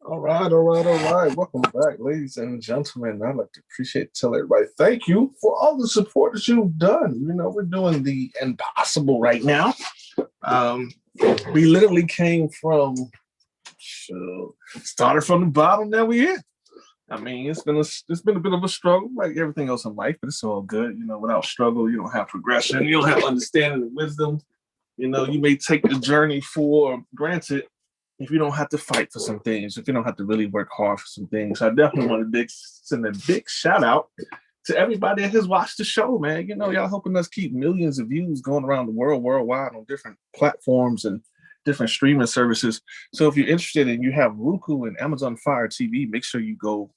All right. Welcome back, ladies and gentlemen. I'd like to tell everybody thank you for all the support that you've done. We're doing the impossible right now. Um, we literally came from started from the bottom. Now we're here. I mean, it's been a bit of a struggle, like everything else in life, but it's all good. Without struggle, you don't have progression. You don't have understanding and wisdom. You may take the journey for granted if you don't have to fight for some things, if you don't have to really work hard for some things. I definitely want to send a big shout out to everybody that has watched the show, man. Y'all helping us keep millions of views going around the world, worldwide on different platforms and different streaming services. So if you're interested and you have Roku and Amazon Fire TV, make sure you go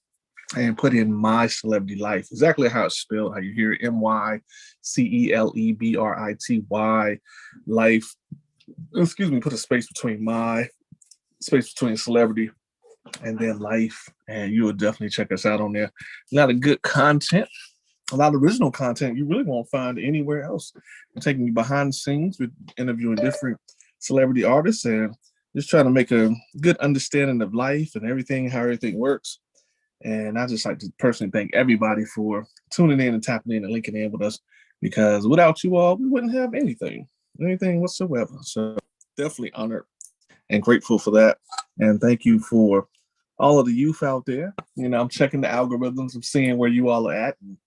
and put in My Celebrity Life, exactly how it's spelled, how you hear it, MyCelebrity Life. Excuse me, put a space between celebrity and then life, and you will definitely check us out on there. A lot of good content, a lot of original content you really won't find anywhere else. We're taking you behind the scenes, we're interviewing different celebrity artists and just trying to make a good understanding of life and everything, how everything works. And I just like to personally thank everybody for tuning in and tapping in and linking in with us, because without you all, we wouldn't have anything whatsoever. So definitely honored and grateful for that. And thank you for all of the youth out there. I'm checking the algorithms, I'm seeing where you all are at. And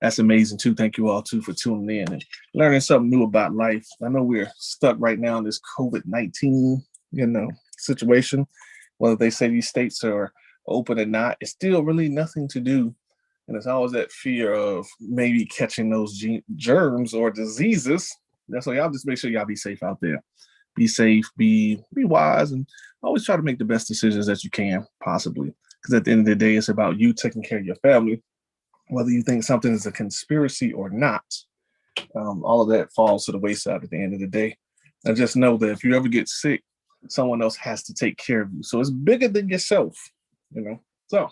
that's amazing too. Thank you all too for tuning in and learning something new about life. I know we're stuck right now in this COVID-19, situation. Whether they say these states are open or not, it's still really nothing to do. And it's always that fear of maybe catching those germs or diseases. That's why y'all just make sure y'all be safe out there. Be safe, be wise, and always try to make the best decisions that you can possibly. Because at the end of the day, it's about you taking care of your family. Whether you think something is a conspiracy or not, all of that falls to the wayside at the end of the day. And just know that if you ever get sick, someone else has to take care of you. So it's bigger than yourself, So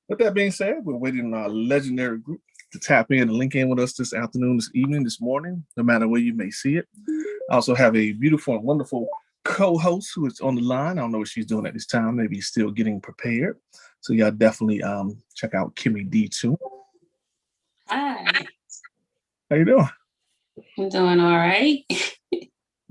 with that being said, we're waiting on our legendary group to tap in and link in with us this afternoon, this evening, this morning, no matter where you may see it. I also have a beautiful and wonderful co-host who is on the line. I don't know what she's doing at this time. Maybe still getting prepared. So y'all definitely check out Kimmy D too. Hi. How you doing? I'm doing all right.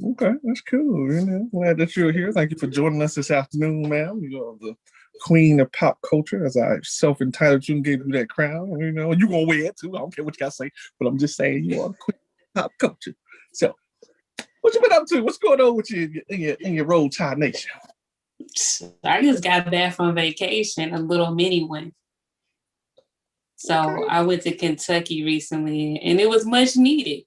Okay, that's cool. Glad that you're here. Thank you for joining us this afternoon, ma'am. You are the queen of pop culture, as I self-entitled you and gave you that crown. You're gonna wear it too. I don't care what you gotta say, but I'm just saying you are the queen of pop culture. So, what you been up to? What's going on with you in your Roll Tide Nation? I just got back from vacation, a little mini one. So I went to Kentucky recently, and it was much needed.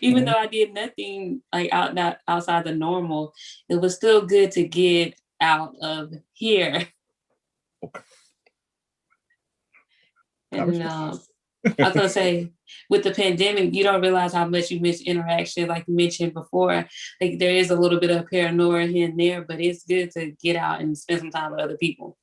Even though I did nothing like outside the normal, it was still good to get out of here. Okay. And I was gonna say, with the pandemic, you don't realize how much you miss interaction, like you mentioned before. Like there is a little bit of paranoia here and there, but it's good to get out and spend some time with other people.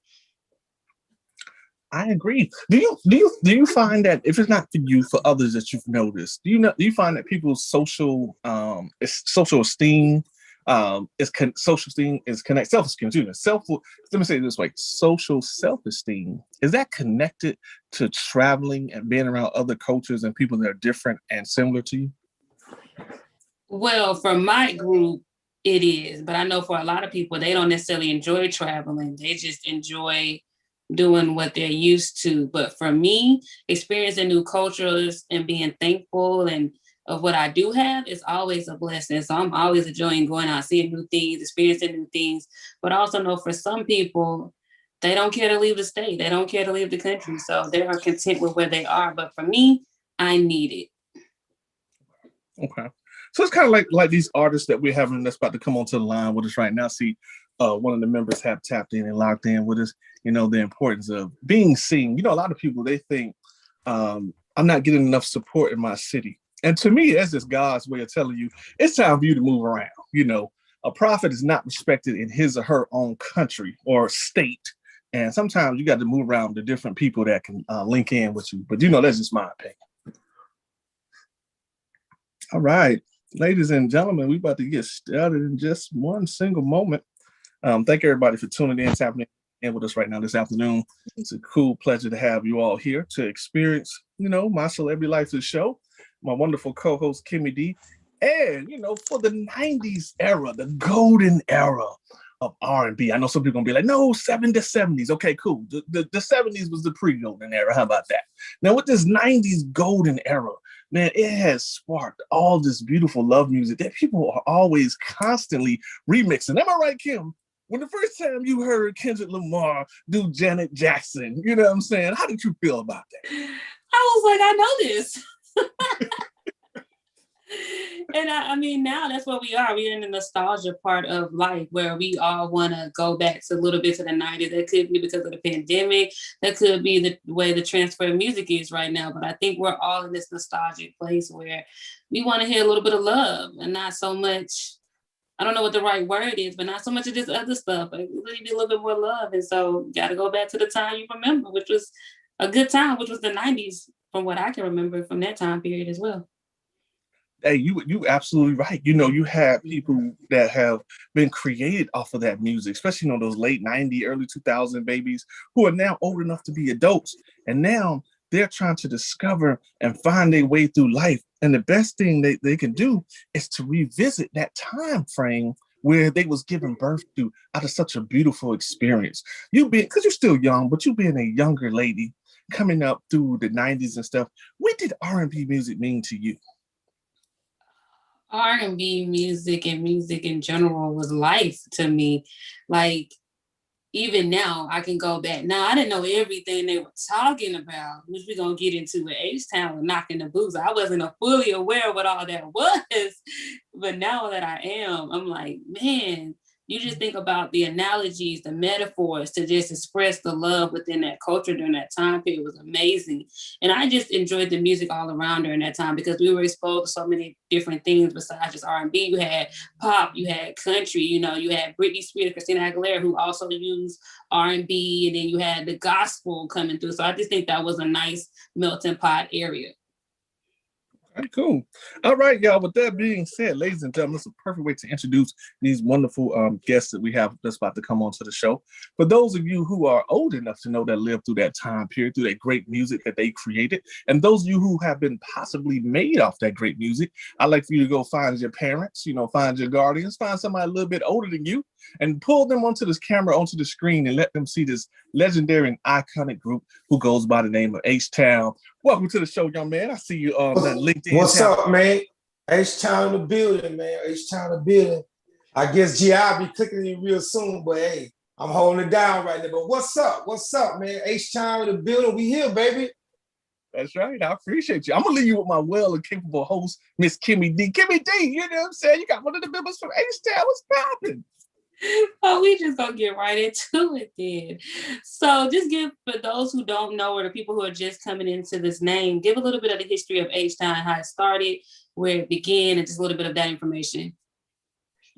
I agree. Do you find that if it's not for you, for others that you've noticed, do you find that people's social esteem social esteem is connected self-esteem, let me say it this way, social self-esteem, is that connected to traveling and being around other cultures and people that are different and similar to you? Well, for my group, it is, but I know for a lot of people, they don't necessarily enjoy traveling. They just enjoy doing what they're used to. But for me, experiencing new cultures and being thankful and of what I do have is always a blessing. So I'm always enjoying going out, seeing new things, experiencing new things. But I also know for some people, they don't care to leave the state. They don't care to leave the country. So they are content with where they are. But for me, I need it. Okay. So it's kind of like these artists that we're having that's about to come onto the line with us right now. See, one of the members have tapped in and locked in with us. The importance of being seen. A lot of people, they think I'm not getting enough support in my city. And to me, that's just God's way of telling you, it's time for you to move around. A prophet is not respected in his or her own country or state. And sometimes you got to move around to different people that can link in with you. But, that's just my opinion. All right, ladies and gentlemen, we're about to get started in just one single moment. Thank everybody for tuning in, tapping in and with us right now this afternoon. It's a cool pleasure to have you all here to experience, my Celebrity Life show. My wonderful co-host Kimmy D, and for the '90s era, the golden era of R&B. I know some people gonna be like, no, the '70s. Okay, cool. The '70s was the pre-golden era. How about that? Now with this '90s golden era, man, it has sparked all this beautiful love music that people are always constantly remixing. Am I right, Kim? When the first time you heard Kendrick Lamar do Janet Jackson, you know what I'm saying? How did you feel about that? I was like, I know this. And I mean, now that's what we are. We're in the nostalgia part of life where we all want to go back to a little bit to the '90s. That could be because of the pandemic. That could be the way the transfer of music is right now. But I think we're all in this nostalgic place where we want to hear a little bit of love and not so much, I don't know what the right word is, but not so much of this other stuff. But we need a little bit more love. And so got to go back to the time you remember, which was a good time, which was the '90s, from what I can remember from that time period as well. Hey, you absolutely right. You have people that have been created off of that music, especially those late '90s, early 2000 babies who are now old enough to be adults, and now they're trying to discover and find their way through life. And the best thing they can do is to revisit that time frame where they was given birth to out of such a beautiful experience. Because you're still young, but you being a younger lady coming up through the '90s and stuff, what did R&B music mean to you? R&B music and music in general was life to me. Like, even now, I can go back. Now, I didn't know everything they were talking about, which we're going to get into with H-Town and Knocking the Boots. I wasn't fully aware of what all that was. But now that I am, I'm like, man, you just think about the analogies, the metaphors to just express the love within that culture during that time period was amazing. And I just enjoyed the music all around during that time because we were exposed to so many different things besides just R&B. You had pop, you had country, you had Britney Spears, Christina Aguilera, who also used R&B, and then you had the gospel coming through. So I just think that was a nice melting pot area. Okay, cool. All right, y'all. With that being said, ladies and gentlemen, it's a perfect way to introduce these wonderful guests that we have that's about to come onto the show. For those of you who are old enough to know that lived through that time period, through that great music that they created, and those of you who have been possibly made off that great music, I'd like for you to go find your parents, find your guardians, find somebody a little bit older than you, and pull them onto this camera, onto the screen, and let them see this legendary and iconic group who goes by the name of H-Town. Welcome to the show, young man. I see you on LinkedIn. What's up, man? H-Town in the building, man. H-Town in the building. I guess G.I. be clicking in real soon, but hey, I'm holding it down right now. But what's up? What's up, man? H-Town in the building. We here, baby. That's right. I appreciate you. I'm gonna leave you with my well and capable host, Miss Kimmy D. Kimmy D, you know what I'm saying? You got one of the members from H-Town. What's popping? Oh, we just gonna get right into it then. So just give, for those who don't know or the people who are just coming into this name, give a little bit of the history of H-Town, how it started, where it began, and just a little bit of that information.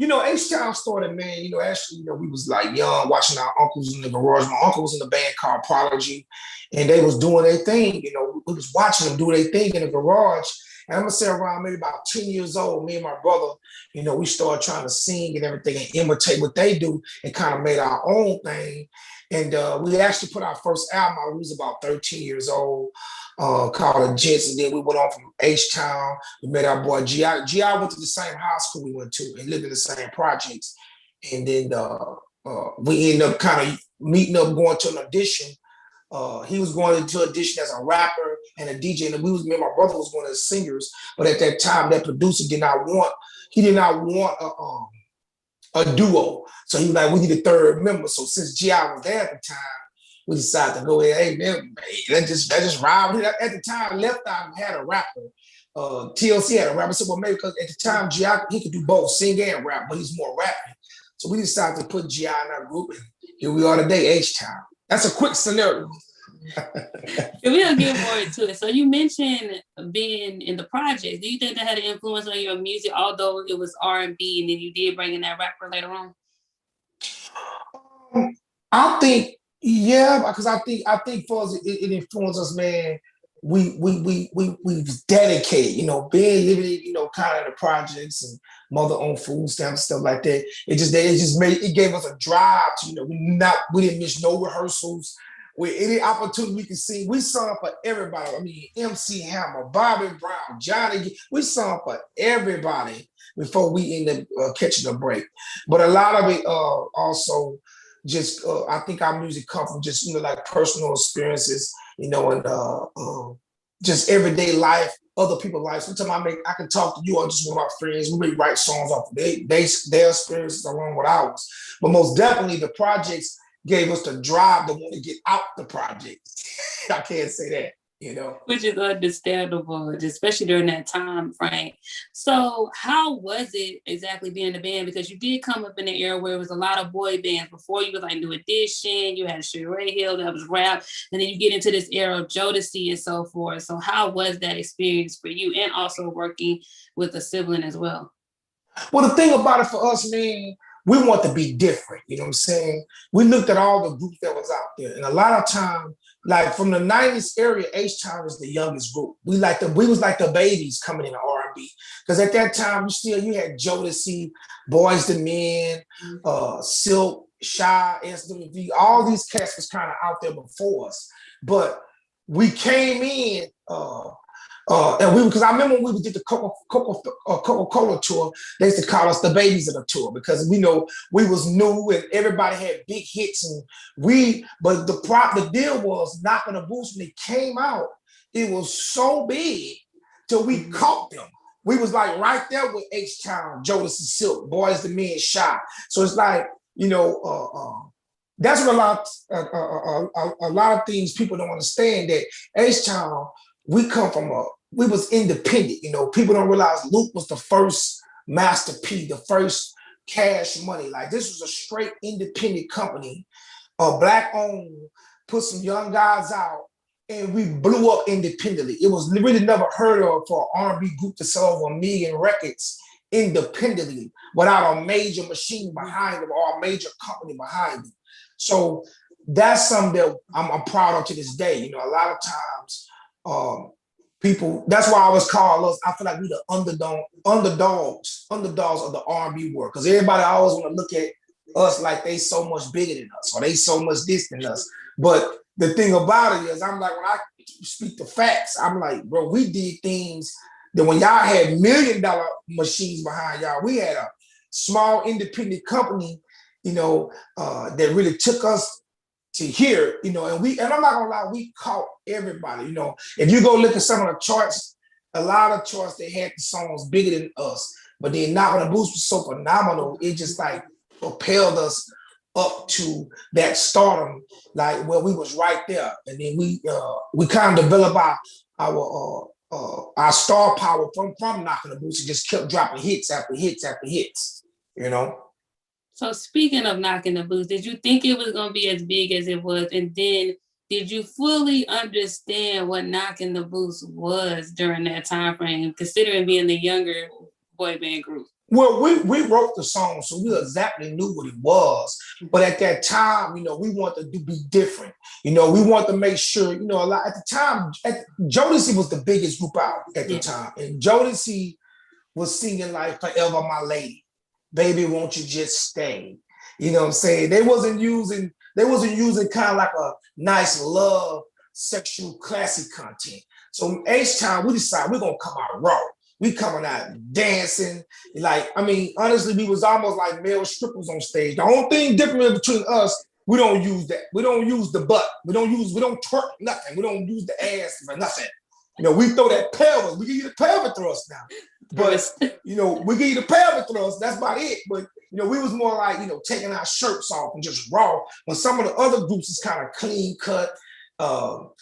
H-Town started, man, actually, we was like young, watching our uncles in the garage. My uncle was in the band called Prodigy, and they was doing their thing. We was watching them do their thing in the garage. And I'm gonna say around maybe about 10 years old, me and my brother, we started trying to sing and everything and imitate what they do and kind of made our own thing. And we actually put our first album out. We was about 13 years old, called Jets. And then we went on from H-Town. We met our boy G.I. G.I. went to the same high school we went to and lived in the same projects. And then we ended up kind of meeting up, going to an audition. He was going to audition as a rapper and a DJ, and me and my brother was going as singers. But at that time, that producer did not want a duo. So he was like, we need a third member. So since G.I. was there at the time, we decided to go ahead, hey man, let's just ride with it. At the time, Left Eye had a rapper. TLC had a rapper. So well, maybe because at the time, G.I. he could do both, sing and rap, but he's more rapping. So we decided to put G.I. in our group, and here we are today, H-Town. That's a quick scenario. We'll get more into it. So you mentioned being in the project. Do you think that had an influence on your music, although it was R&B, and then you did bring in that rapper later on? I think, yeah, because I think for us, it influenced us, man. we dedicated, being living, kind of the projects and mother-owned food stamps, stuff like that. It gave us a drive to, we didn't miss no rehearsals. With any opportunity we could see, we sung for everybody. I mean, MC Hammer, Bobby Brown, Johnny, we sung for everybody before we ended up catching a break. But a lot of it also just, I think our music comes from just, like personal experiences, and just everyday life, other people's lives. Sometimes I can talk to you or just one of my friends. We may write songs off of their experiences along with ours. But most definitely the projects gave us the drive to want to get out the project. I can't say that, Which is understandable, especially during that time frame. So how was it exactly being a band? Because you did come up in an era where it was a lot of boy bands. Before you was like New Edition, you had Sheree Hill, that was rap, and then you get into this era of Jodeci and so forth. So how was that experience for you, and also working with a sibling as well? Well, the thing about it for us, man, we want to be different. You know what I'm saying? We looked at all the groups that was out there, and a lot of time, like from the 90s area, H-Town is the youngest group. We was like the babies coming into R&B. Because at that time, you had Jodeci, Boys II Men, Silk, Shai, SWV, all these cats was kind of out there before us. But we came in, because I remember when we did the Coca-Cola tour, they used to call us the babies of the tour because we was new and everybody had big hits, but the deal was Knocking the Boots when it came out, it was so big till we caught them. We was like right there with H-Town, Jodeci, Silk, Boys II Men, Shai. So it's like, that's what a lot of things people don't understand, that H-Town, we was independent. People don't realize Luke was the first Master P, the first Cash Money. Like, this was a straight independent company, black owned, put some young guys out, and we blew up independently. It was really never heard of for an R&B group to sell over 1 million records independently without a major machine behind them or a major company behind them. So that's something that I'm proud of to this day. A lot of times, people, that's why I always call us, I feel like we the underdogs of the R&B world. Because everybody always want to look at us like they so much bigger than us or they so much this than us. But the thing about it is, I'm like, when I speak the facts, I'm like, bro, we did things that when y'all had $1 million machines behind y'all, we had a small independent company, that really took us to hear, and I'm not gonna lie, we caught everybody. If you go look at some of the charts, a lot of charts, they had the songs bigger than us, but then Knocking the Boots was so phenomenal, it just like propelled us up to that stardom, like where we was right there, and then we kind of developed our star power from Knocking the Boots, and just kept dropping hits after hits after hits, So speaking of Knocking the Boots, did you think it was going to be as big as it was? And then did you fully understand what Knocking the Boots was during that time frame, considering being the younger boy band group? Well, we wrote the song, so we exactly knew what it was. But at that time, we wanted to be different. We wanted to make sure, a lot at the time, Jodeci was the biggest group out at the time. And Jodeci was singing like Forever My Lady. Baby, won't you just stay? You know what I'm saying? They wasn't using kind of like a nice love, sexual, classic content. So H-Town, we decided we're gonna come out raw. We coming out dancing. Honestly, we was almost like male strippers on stage. The only thing different between us, we don't use that. We don't use the butt. We don't twerk nothing. We don't use the ass for nothing. We throw that pelvis. We give you the pelvic thrust now. But, we give you the pelvic thrust. That's about it. But, we was more like, taking our shirts off and just raw. When some of the other groups is kind of clean cut.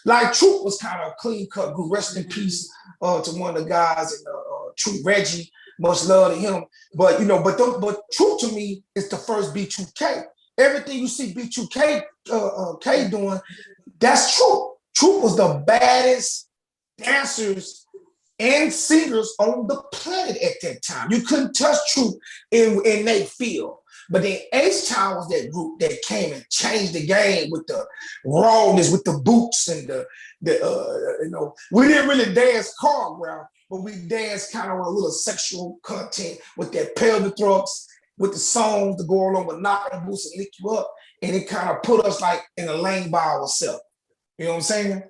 Like Troop was kind of a clean cut group. Rest in peace to one of the guys, Troop Reggie. Much love to him. But, but Troop to me is the first B2K. Everything you see B2K K doing, that's Troop. Troop was the baddest dancers and singers on the planet at that time. You couldn't touch Troop in their field. But then H-Town was that group that came and changed the game with the rawness, with the boots and we didn't really dance cartwheel, but we danced kind of a little sexual content with that pelvic thrusts, with the songs to go along with knocking the boots and lick you up. And it kind of put us like in a lane by ourselves. You know what I'm saying?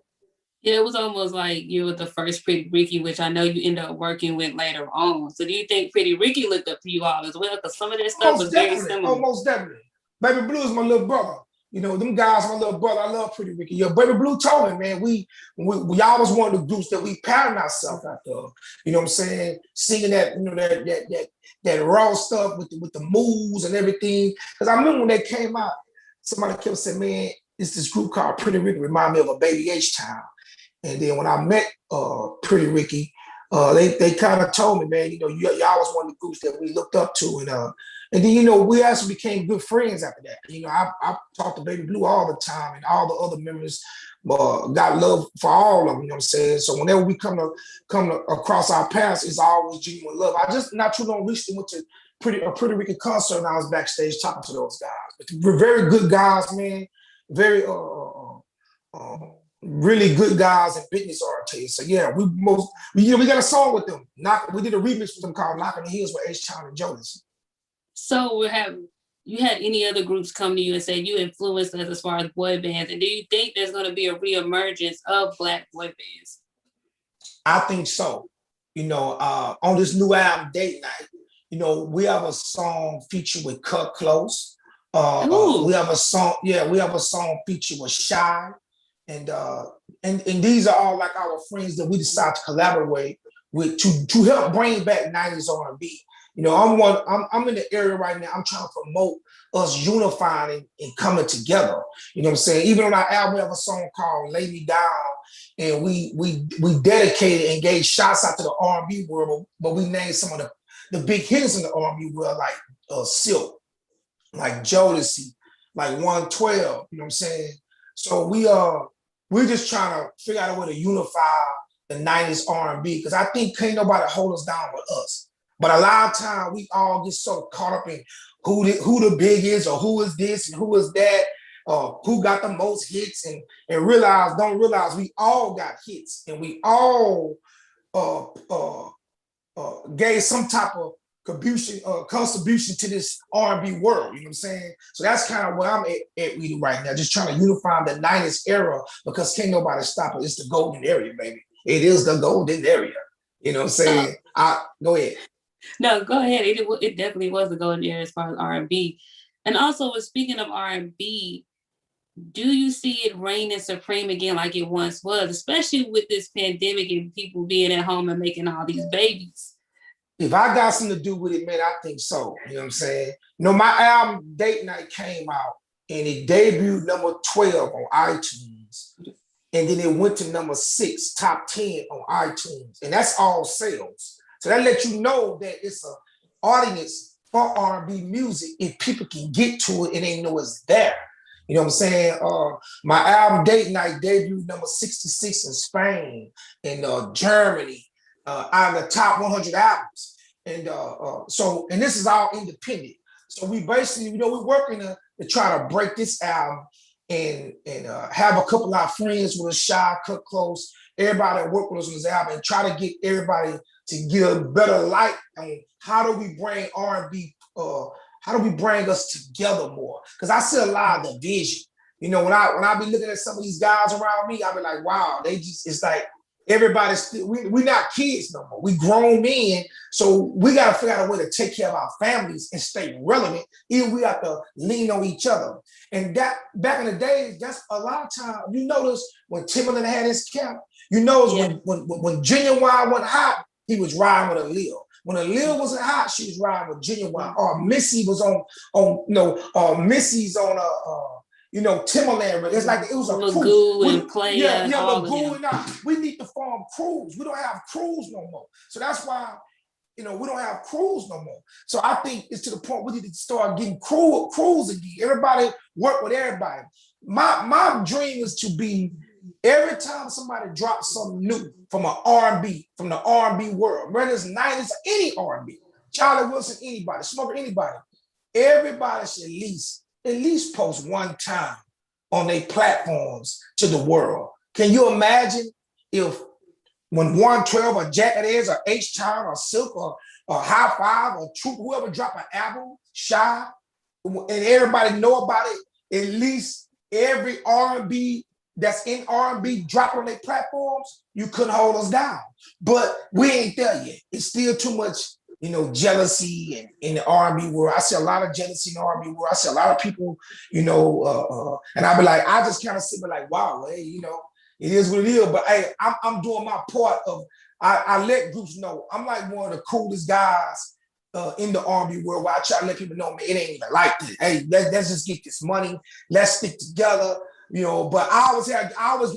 Yeah, it was almost like you were the first Pretty Ricky, which I know you end up working with later on. So do you think Pretty Ricky looked up to you all as well? Because some of that stuff was very similar. Oh, most definitely. Baby Blue is my little brother. You know, them guys, my little brother. I love Pretty Ricky. Yo, Baby Blue told me, man, we always one of the groups that we pattern ourselves after. You know what I'm saying? Singing that, you know, that raw stuff with the moves and everything. Because I remember when they came out, somebody kept saying, man, it's this group called Pretty Ricky, remind me of a Baby H-Town. And then when I met Pretty Ricky, they kind of told me, man, you know, y'all was one of the groups that we looked up to. And then, you know, we actually became good friends after that. You know, I talked to Baby Blue all the time, and all the other members got love for all of them, you know what I'm saying? So whenever we come across our paths, it's always genuine love. I just not too long recently went to a Pretty Ricky concert, and I was backstage talking to those guys. But we're very good guys, man. Very really good guys and business oriented. So yeah, we got a song with them. We did a remix with them called "Knocking the Hills" with H-Town and Jonas. So you had any other groups come to you and say you influenced us as far as boy bands? And do you think there's going to be a reemergence of Black boy bands? I think so. You know, on this new album, Date Night, you know, we have a song featured with Klose. We have a song featured with Shai. And these are all like our friends that we decided to collaborate with to help bring back 90s R&B. You know, I'm in the area right now. I'm trying to promote us unifying and coming together. You know what I'm saying? Even on our album, we have a song called "Lay Me Down," and we dedicated and gave shots out to the R&B world, but we named some of the big hitters in the R&B world, like Silk, like Jodeci, like 112. You know what I'm saying? So we're just trying to figure out a way to unify the 90s R&B, because I think can't nobody hold us down with us. But a lot of times we all get so caught up in who the big is, or who is this and who is that, who got the most hits, and don't realize we all got hits, and we all gave some type of contribution to this R&B world. You know what I'm saying? So that's kind of where I'm at with it right now, just trying to unify the 90s era, because can't nobody stop it. It's the golden area, baby. It is the golden area. You know what I'm saying? Go ahead. No, go ahead. It definitely was the golden era as far as R&B. And also, speaking of R&B, do you see it reigning supreme again like it once was, especially with this pandemic and people being at home and making all these babies? If I got something to do with it, man, I think so. You know what I'm saying? You know, my album Date Night came out and it debuted number 12 on iTunes. And then it went to number 6, top 10 on iTunes. And that's all sales. So that lets you know that it's an audience for R&B music if people can get to it and they know it's there. You know what I'm saying? My album Date Night debuted number 66 in Spain and Germany, out of the top 100 albums. And and this is all independent. So we basically, you know, we're working to try to break this album and have a couple of our friends with us, Shai, Klose, everybody that work with us on this album, and try to get everybody to get a better light on how do we bring R&B, how do we bring us together more? Because I see a lot of division. You know, when I be looking at some of these guys around me, I be like, wow, it's like everybody's still, we're not kids no more. We grown men, so we got to figure out a way to take care of our families and stay relevant. Even we have to lean on each other. And that back in the days, that's a lot of time. You notice when Timbaland had his camp, you notice when Genuine went hot, he was riding with Aaliyah. When Aaliyah wasn't hot, she was riding with Genuine. Or Missy was Missy's on Timbaland. It's like it was a Magoo and Playa. Yeah, Magoo and we need to form crews. We don't have crews no more. So that's why, you know, we don't have crews no more. So I think it's to the point we need to start getting crews again. Everybody work with everybody. My dream is to be, every time somebody drops something new from the R&B world, whether it's 90s or any R&B, Charlie Wilson, anybody, Smoker, anybody, everybody should at least post one time on their platforms to the world. Can you imagine if when 112 or Jack It Is or H-Town or Silk or High Five or Troop, whoever drop an album, Shai, and everybody know about it, at least every R&B that's in R&B drop on their platforms, you couldn't hold us down. But we ain't there yet. It's still too much, jealousy in the R&B world. I see a lot of jealousy in the R&B world. I see a lot of people, and I be like, I just kind of sit there like, wow, hey, it is what it is. But hey, I'm doing my part of, I let groups know I'm like one of the coolest guys in the R&B world, where I try to let people know, man, it ain't even like this. Hey, let's just get this money. Let's stick together, But I always get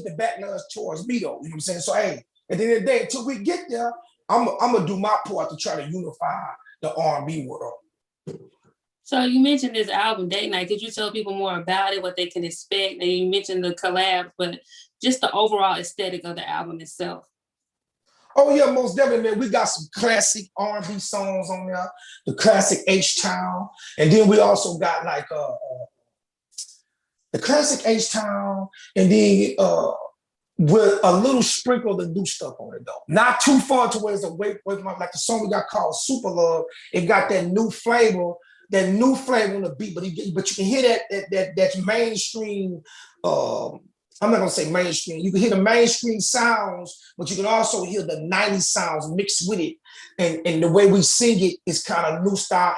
the backlash towards me, though. You know what I'm saying? So hey, at the end of the day, until we get there, I'm gonna do my part to try to unify the R&B world. So you mentioned this album, Date Night. Could you tell people more about it, what they can expect? And you mentioned the collab, but just the overall aesthetic of the album itself. Oh yeah, most definitely, man. We got some classic R&B songs on there, the classic H-Town, and then we also got like the classic H-Town, and then with a little sprinkle of the new stuff on it though. Not too far to where it's away from like the song we got called Super Love. It got that new flavor on the beat, but you can hear that mainstream. I'm not gonna say mainstream. You can hear the mainstream sounds, but you can also hear the 90s sounds mixed with it. And the way we sing it is kind of new style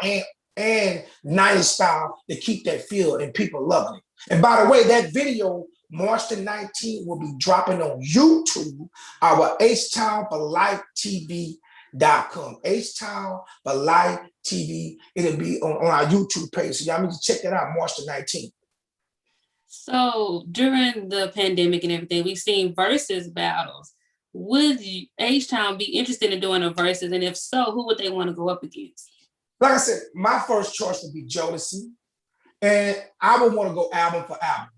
and 90s style to keep that feel, and people loving it. And by the way, that video, March the 19th, will be dropping on YouTube, our H-Town for Life TV.com. H-Town for Life TV. It'll be on our YouTube page. So y'all need to check that out, March the 19th. So during the pandemic and everything, we've seen versus battles. Would H-Town be interested in doing a versus? And if so, who would they want to go up against? Like I said, my first choice would be Jodeci. And I would want to go album for album,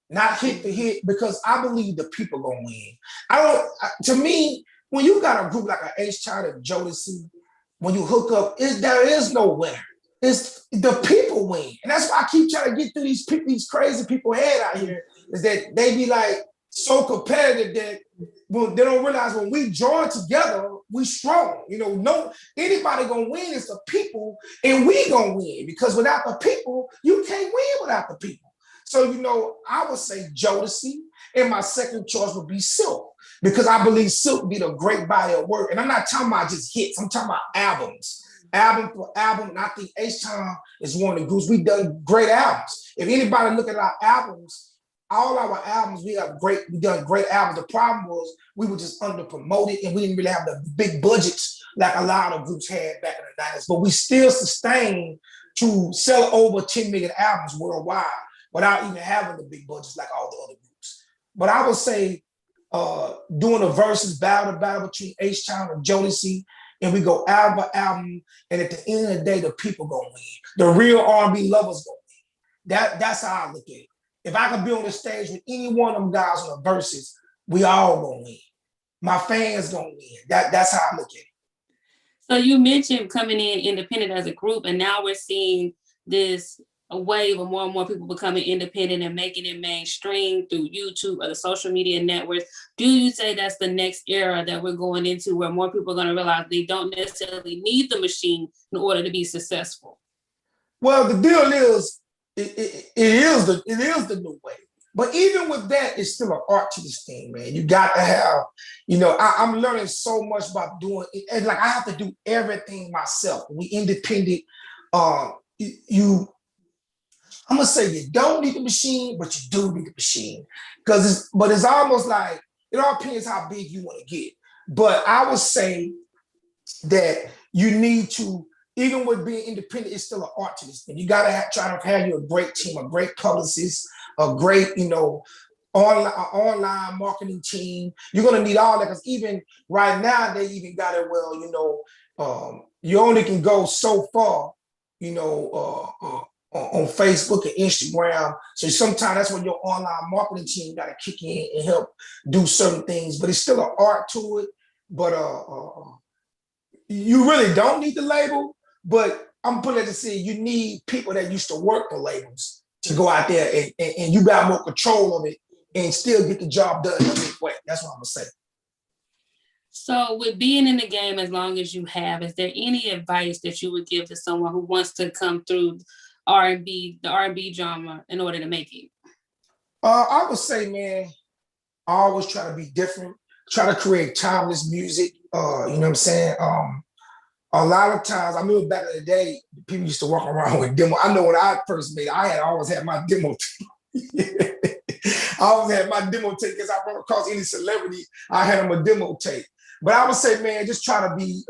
not hit for hit, because I believe the people gonna win. To me, when you got a group like an H-Town and Jodeci, when you hook up, there is no winner. It's the people win. And that's why I keep trying to get through these crazy people head out here, is that they be like so competitive that they don't realize when we join together, we strong. No anybody gonna win is the people, and we gonna win, because without the people, you can't win without the people. So, I would say Jodeci, and my second choice would be Silk, because I believe Silk did a great body of work. And I'm not talking about just hits, I'm talking about albums. Album for album, and I think H-Town is one of the groups. We've done great albums. If anybody look at our albums, all our albums, we done great albums. The problem was we were just under promoted, and we didn't really have the big budgets like a lot of groups had back in the 90s. But we still sustained to sell over 10 million albums worldwide without even having the big budgets like all the other groups. But I would say doing a versus battle between H-Town and Jodeci, and we go album by album, and at the end of the day, the people gonna win. The real R&B lovers gonna win. That's how I look at it. If I could be on the stage with any one of them guys on the verses, we all gonna win. My fans gonna win. That's how I look at it. So you mentioned coming in independent as a group, and now we're seeing this wave of more and more people becoming independent and making it mainstream through YouTube or the social media networks. Do you say that's the next era that we're going into, where more people are going to realize they don't necessarily need the machine in order to be successful? Well, the deal is, it is the new way. But even with that, it's still an art to this thing, man. You got to have, I'm learning so much about doing it. And like, I have to do everything myself. We independent. I'm gonna say you don't need the machine, but you do need the machine. But it's almost like, it all depends how big you want to get. But I would say that you need to, even with being independent, it's still an art to this thing. You gotta try to have you a great team, a great publicist, a great, online marketing team. You're gonna need all that, because even right now they even got it you only can go so far, on Facebook and Instagram. So sometimes that's when your online marketing team got to kick in and help do certain things. But it's still an art to it. But you really don't need the label. But I'm putting it to say you need people that used to work for labels to go out there and you got more control of it and still get the job done in a big way. That's what I'm gonna say. So with being in the game as long as you have, is there any advice that you would give to someone who wants to come through R&B, the R&B genre in order to make it? I would say, man, I always try to be different, try to create timeless music. You know what I'm saying? A lot of times, I remember back in the day, people used to walk around with demo. I know when I first made it, I always had my demo tape. I always had my demo tape because I run across any celebrity, I had them a demo tape. But I would say, man, just try to be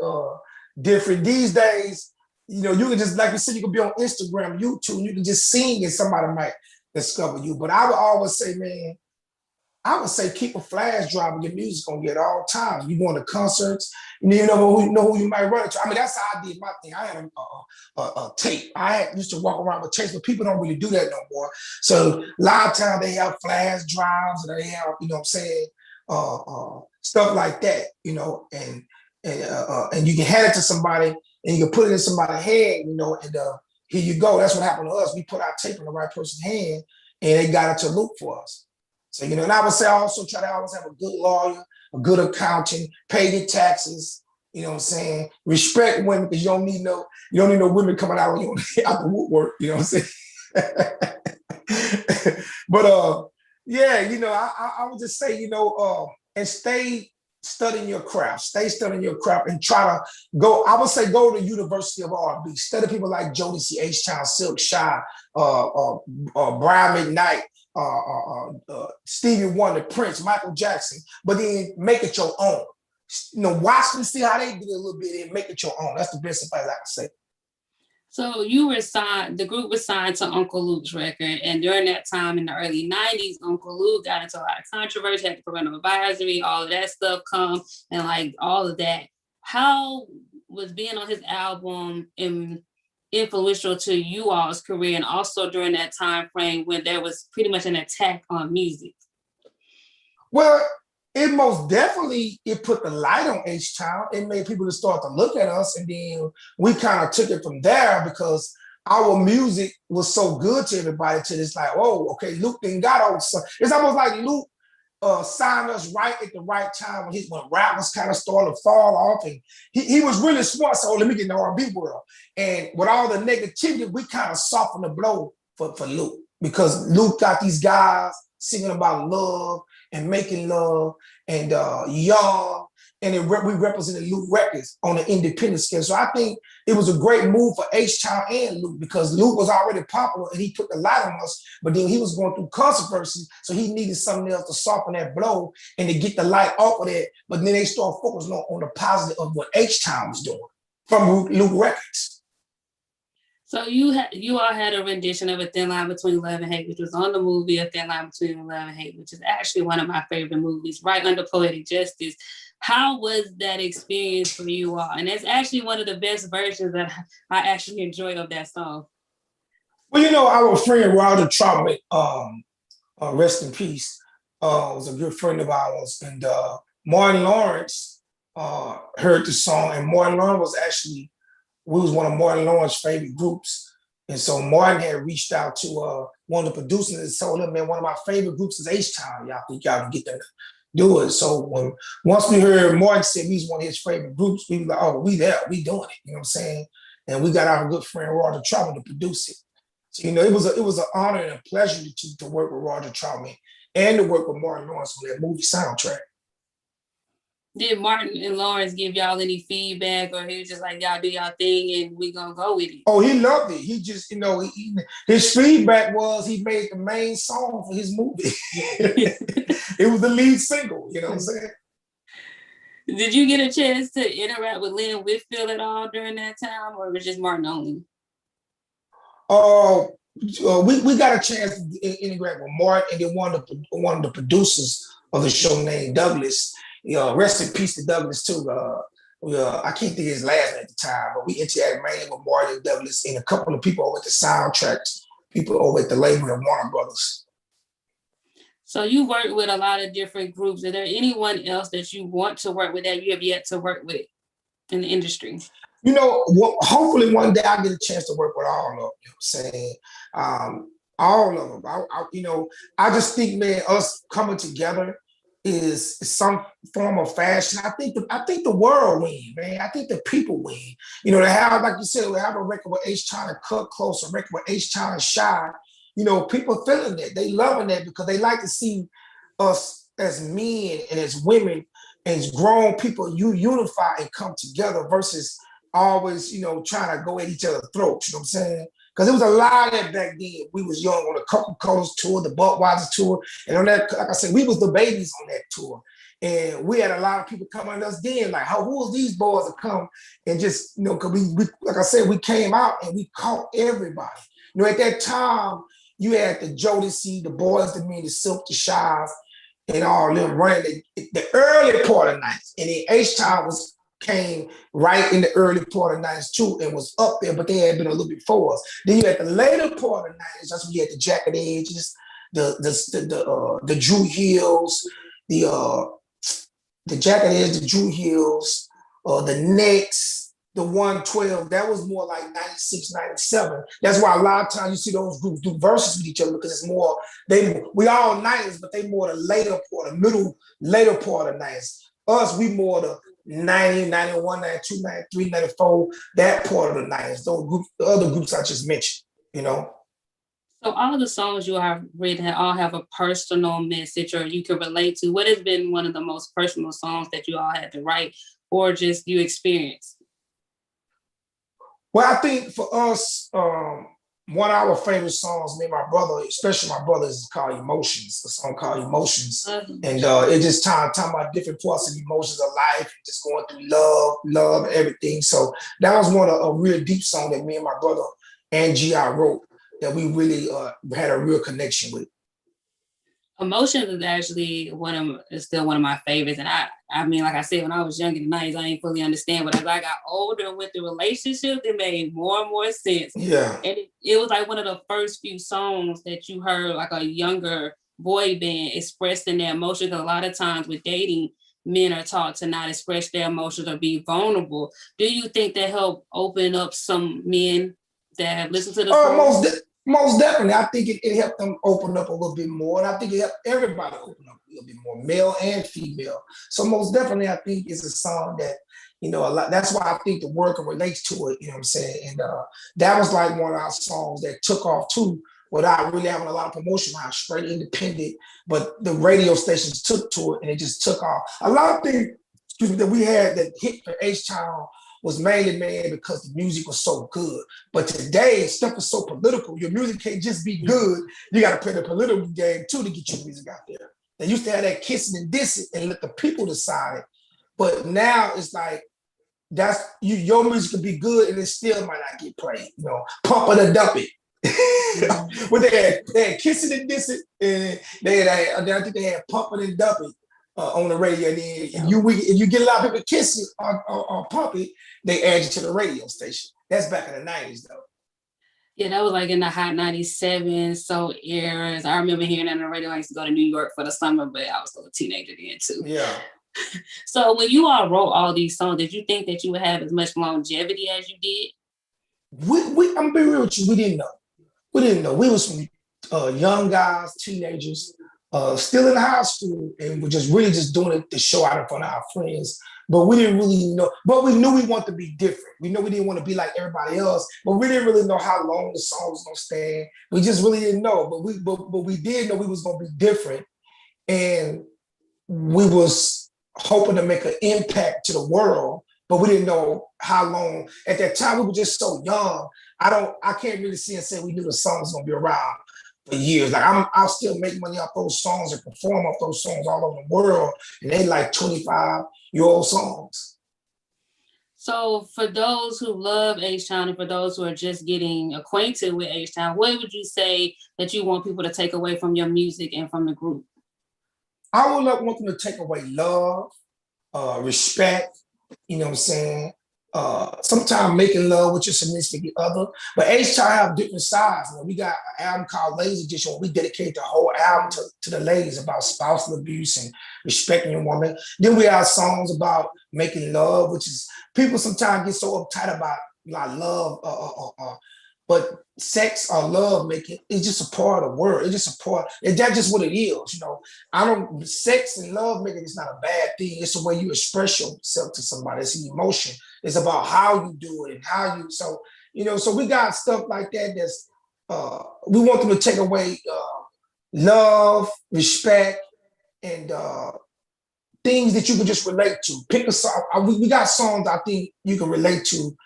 different. These days, you know, you can just, like you said, you can be on Instagram, YouTube, you can just sing and somebody might discover you. But I would always say, man, I would say keep a flash drive of your music on you at all times. You going to concerts, you know who you might run into. I mean, that's how I did my thing. I had a tape. Used to walk around with tapes, but people don't really do that no more. So a lot of times they have flash drives and they have, you know what I'm saying, stuff like that, you know, and you can hand it to somebody and you can put it in somebody's hand, you know, and here you go. That's what happened to us. We put our tape in the right person's hand and they got it to loop for us. So, you know, and I would say also try to always have a good lawyer, a good accountant, pay your taxes, you know what I'm saying? Respect women because you don't need no women coming out on you out the woodwork, you know what I'm saying? But yeah, you know, I would just say, you know, and stay studying your craft, and try to go, I would say go to University of R&B, study people like Jodeci, H-Town, Silk, Shai, Brian McKnight, Stevie Wonder, Prince, Michael Jackson, but then make it your own. You know, watch them, see how they do it a little bit and make it your own. That's the best advice I can say. So you were signed, the group was signed to Uncle Luke's record. And during that time in the early 90s, Uncle Luke got into a lot of controversy, had the parental advisory, all of that stuff come and like all of that. How was being on his album influential to you all's career and also during that time frame when there was pretty much an attack on music? Well, it most definitely, it put the light on H-Town. It made people to start to look at us, and then we kind of took it from there because our music was so good to everybody to this like, oh, okay, Luke then got all the It's almost like Luke signed us right at the right time when rap was kind of starting to fall off, and he was really smart. So let me get in the R&B world. And with all the negativity, we kind of softened the blow for Luke because Luke got these guys singing about love and making love and young, and we represented Luke Records on the independent scale. So I think it was a great move for H-Town and Luke because Luke was already popular and he put the light on us, but then he was going through controversy, so he needed something else to soften that blow and to get the light off of that. But then they started focusing on the positive of what H-Town was doing from Luke Records. So you all had a rendition of A Thin Line Between Love and Hate, which was on the movie A Thin Line Between Love and Hate, which is actually one of my favorite movies, right under Poetic Justice. How was that experience for you all? And it's actually one of the best versions that I actually enjoy of that song. Well, you know, our friend Roger Troutman, rest in peace, was a good friend of ours. And Martin Lawrence heard the song, and Martin Lawrence we was one of Martin Lawrence's favorite groups. And so Martin had reached out to one of the producers and told him, man, one of my favorite groups is H-Town. Y'all think y'all can get them to do it. So once we heard Martin said we was one of his favorite groups, we were like, oh, we there, we doing it. You know what I'm saying? And we got our good friend Roger Troutman to produce it. So, you know, it was an honor and a pleasure to work with Roger Troutman and to work with Martin Lawrence on that movie soundtrack. Did Martin and Lawrence give y'all any feedback, or he was just like, y'all do y'all thing and we gonna go with it? Oh, he loved it. He just, you know, his feedback was he made the main song for his movie. It was the lead single, you know what I'm saying? Did you get a chance to interact with Lynn Whitfield at all during that time, or was it just Martin only? We got a chance to interact with Martin, and then one of the producers of the show named Douglas. You know, rest in peace to Douglas too. I can't think of his last name at the time, but we interacted mainly with Martin Douglas and a couple of people over at the soundtracks, people over at the label of Warner Brothers. So you work with a lot of different groups. Is there anyone else that you want to work with that you have yet to work with in the industry? You know, hopefully one day I get a chance to work with all of them. You know what I'm saying? All of them. You know, I just think, man, us coming together is some form of fashion. I think the world win, man. I think the people win. You know, to have, like you said, we have a record with H-Town and Cut Close, a record with H-Town and Shai. You know, people feeling that. They loving that because they like to see us as men and as women, as grown people, you unify and come together versus always, you know, trying to go at each other's throats. You know what I'm saying? Because it was a lot of that back then. We was young on the Coca-Cola's tour, the Budweiser tour, and on that, like I said, we was the babies on that tour. And we had a lot of people coming at us then, like, who was these boys that come and just, you know, because we, like I said, we came out and we caught everybody. You know, at that time, you had the Jodeci, the Boys, the Men, the Silk, the Shies, and all them running the early part of the nights. And then H-Town came right in the early part of the 90s too and was up there, but they had been a little bit before us. Then you had the later part of the 90s, that's when you had the Jacket Edges, the Drew Hills, the Jacket Edges, the Drew Hills, the Knicks, the 112. That was more like 96, 97. That's why a lot of times you see those groups do verses with each other because it's more, we all 90s, but they more the later part, later part of 90s. Us, we more the 90, 91, 92, 93, 94, that part of the 90s, those groups, the other groups I just mentioned, you know. So all of the songs you have written all have a personal message or you can relate to. What has been one of the most personal songs that you all had to write or just you experienced? Well, I think for us, one of our favorite songs, me and my brother, especially my brother, is called Emotions, a song called Emotions. And it just talking about different parts of the emotions of life, just going through love, everything. So that was a real deep song that me and my brother and G.I. wrote that we really had a real connection with. Emotions is actually still one of my favorites. And I mean, like I said, when I was young in the 90s, I didn't fully understand. But as I got older and went through relationships, it made more and more sense. Yeah. And it was like one of the first few songs that you heard like a younger boy band expressing their emotions. A lot of times with dating, men are taught to not express their emotions or be vulnerable. Do you think that helped open up some men that have listened to the song? Most definitely. I think it helped them open up a little bit more. And I think it helped everybody open up a little bit more, male and female. So most definitely, I think it's a song that, you know, a lot. That's why I think the word relates to it, you know what I'm saying? And that was like one of our songs that took off too, without really having a lot of promotion, straight independent, but the radio stations took to it and it just took off. A lot of things, that we had that hit for H-Town was mainly, man, because the music was so good. But today, stuff is so political. Your music can't just be good. You got to play the political game, too, to get your music out there. They used to have that kissing and dissing and let the people decide it. But now it's like, your music could be good and it still might not get played. You know, pump it or dump it. But they had kissing and dissing, and I think they had pumping and dumping on the radio. And then if you get a lot of people kissing or pump it, they add you to the radio station. That's back in the 90s, though. Yeah, that was like in the hot 97 so eras. I remember hearing that on the radio. I used to go to New York for the summer, but I was still a teenager then too. Yeah. So when you all wrote all these songs, did you think that you would have as much longevity as you did? I'm gonna be real with you. We didn't know. We was some young guys, teenagers, still in high school, and we're really just doing it to show out in front of our friends. But we didn't really know. But we knew we wanted to be different. We knew we didn't want to be like everybody else. But we didn't really know how long the song was gonna stand. We just really didn't know. But we did know we was gonna be different, and we was hoping to make an impact to the world. But we didn't know how long. At that time, we were just so young. I can't really see and say we knew the song was gonna be around for years. Like I'll still make money off those songs and perform off those songs all over the world. And they like 25-year-old songs. So for those who love H-Town and for those who are just getting acquainted with H-Town, what would you say that you want people to take away from your music and from the group? I would want them to take away love, respect, you know what I'm saying? sometimes making love with your significant other. But H-Town have different sides. You know, we got an album called Ladies Edition where we dedicate the whole album to the ladies about spousal abuse and respecting your woman. Then we have songs about making love, which is people sometimes get so uptight about like love, but sex or love making is just a part of the word. It's just a part. That's just what it is. You know, I don't. Sex and love making is not a bad thing. It's the way you express yourself to somebody. It's an emotion. It's about how you do it and how you. So you know. So we got stuff like that. That's we want them to take away love, respect, and things that you can just relate to. Pick a song. We got songs I think you can relate to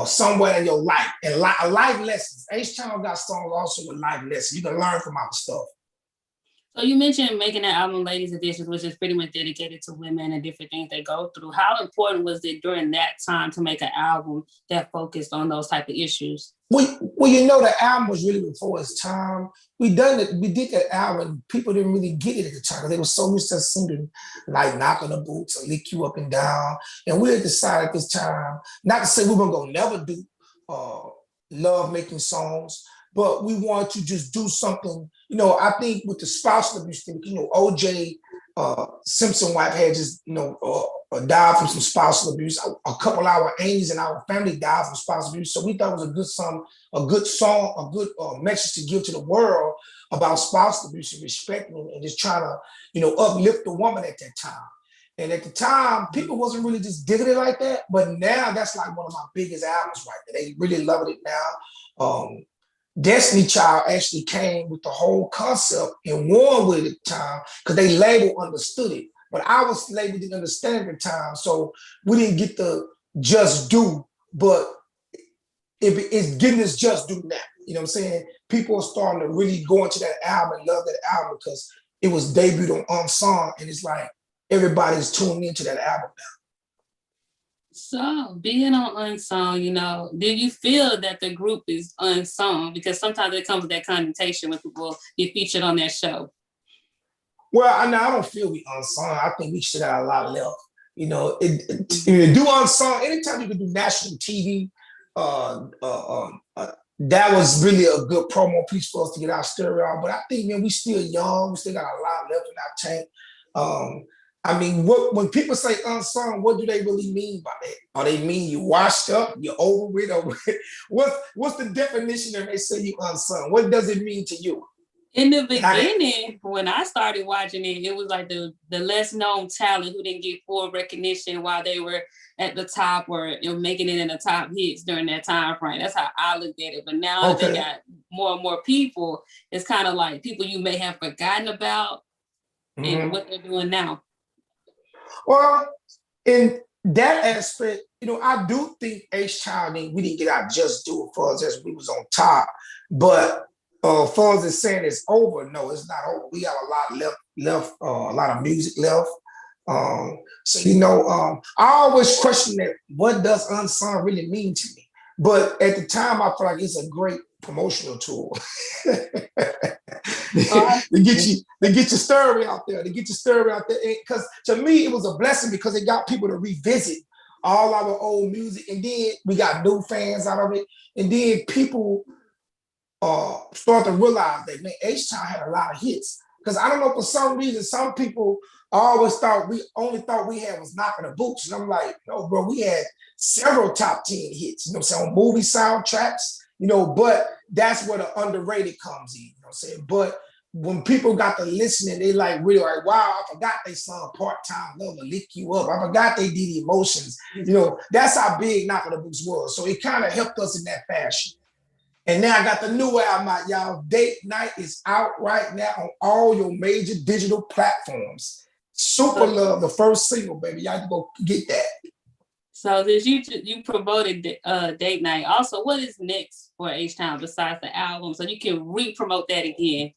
somewhere in your life and life lessons. H-Town got songs also with life lessons. You can learn from our stuff. So you mentioned making that album Ladies Edition, which is pretty much dedicated to women and different things they go through. How important was it during that time to make an album that focused on those type of issues? Well, you know, the album was really before its time. We did that album. People didn't really get it at the time. They were so used to singing like Knock on the Boots or Lick You Up and Down. And we had decided at this time, not to say we were gonna never do love making songs, but we wanted to just do something. You know, I think with the spousal abuse thing, you know, OJ Simpson wife had just, you know, died from some spousal abuse. A couple of our aunties and our family died from spousal abuse. So we thought it was a good song, a good message to give to the world about spousal abuse and respecting and just trying to, you know, uplift the woman at that time. And at the time, people wasn't really just digging it like that. But now that's like one of my biggest albums right there. They really loving it now. Destiny Child actually came with the whole concept and won with it at the time because they label understood it. But our label didn't understand at the time. So we didn't get the just do, but it's getting this just do now. You know what I'm saying? People are starting to really go into that album and love that album because it was debuted on Unsung, and it's like everybody's tuning into that album now. So being on Unsung, you know, do you feel that the group is unsung? Because sometimes it comes with that connotation when people get featured on their show. Well, I don't feel we unsung. I think we should have a lot left. You know, do unsung. Anytime you can do national TV, that was really a good promo piece for us to get our story out. But I think, man, we still young. We still got a lot left in our tank. I mean, when people say unsung, what do they really mean by that? Or they mean you washed up, you're over with, or what's the definition when they say you unsung? What does it mean to you? In the beginning, when I started watching it, it was like the less known talent who didn't get full recognition while they were at the top or, you know, making it in the top hits during that time frame. That's how I looked at it. But now that they got more and more people, it's kind of like people you may have forgotten about and what they're doing now. Well, in that aspect, you know, I do think H-Town, we didn't get our just do it for us as we was on top. But far as it's saying it's over, no, it's not over. We got a lot left, a lot of music left. So, you know, I always question that, what does unsung really mean to me? But at the time, I feel like it's a great promotional tool. to get your story out there, Because to me, it was a blessing because it got people to revisit all our old music. And then we got new fans out of it. And then people start to realize that, man, H-Town had a lot of hits. Because I don't know, for some reason, some people always thought we had was Knocking the Boots. And I'm like, no, bro, we had several top 10 hits, you know what I'm saying, on movie soundtracks, you know, but that's where the underrated comes in, you know what I'm saying? But when people got to listening, they like really like, wow, I forgot they sung Part-Time Love or Lick You Up. I forgot they did Emotions. You know, that's how big Knocking the Boots was. So it kind of helped us in that fashion. And now I got the new album out, y'all. Date Night is out right now on all your major digital platforms. Super Love, the first single, baby. Y'all can go get that. So since you promoted Date Night, also, what is next for H-Town besides the album? So you can re-promote that again.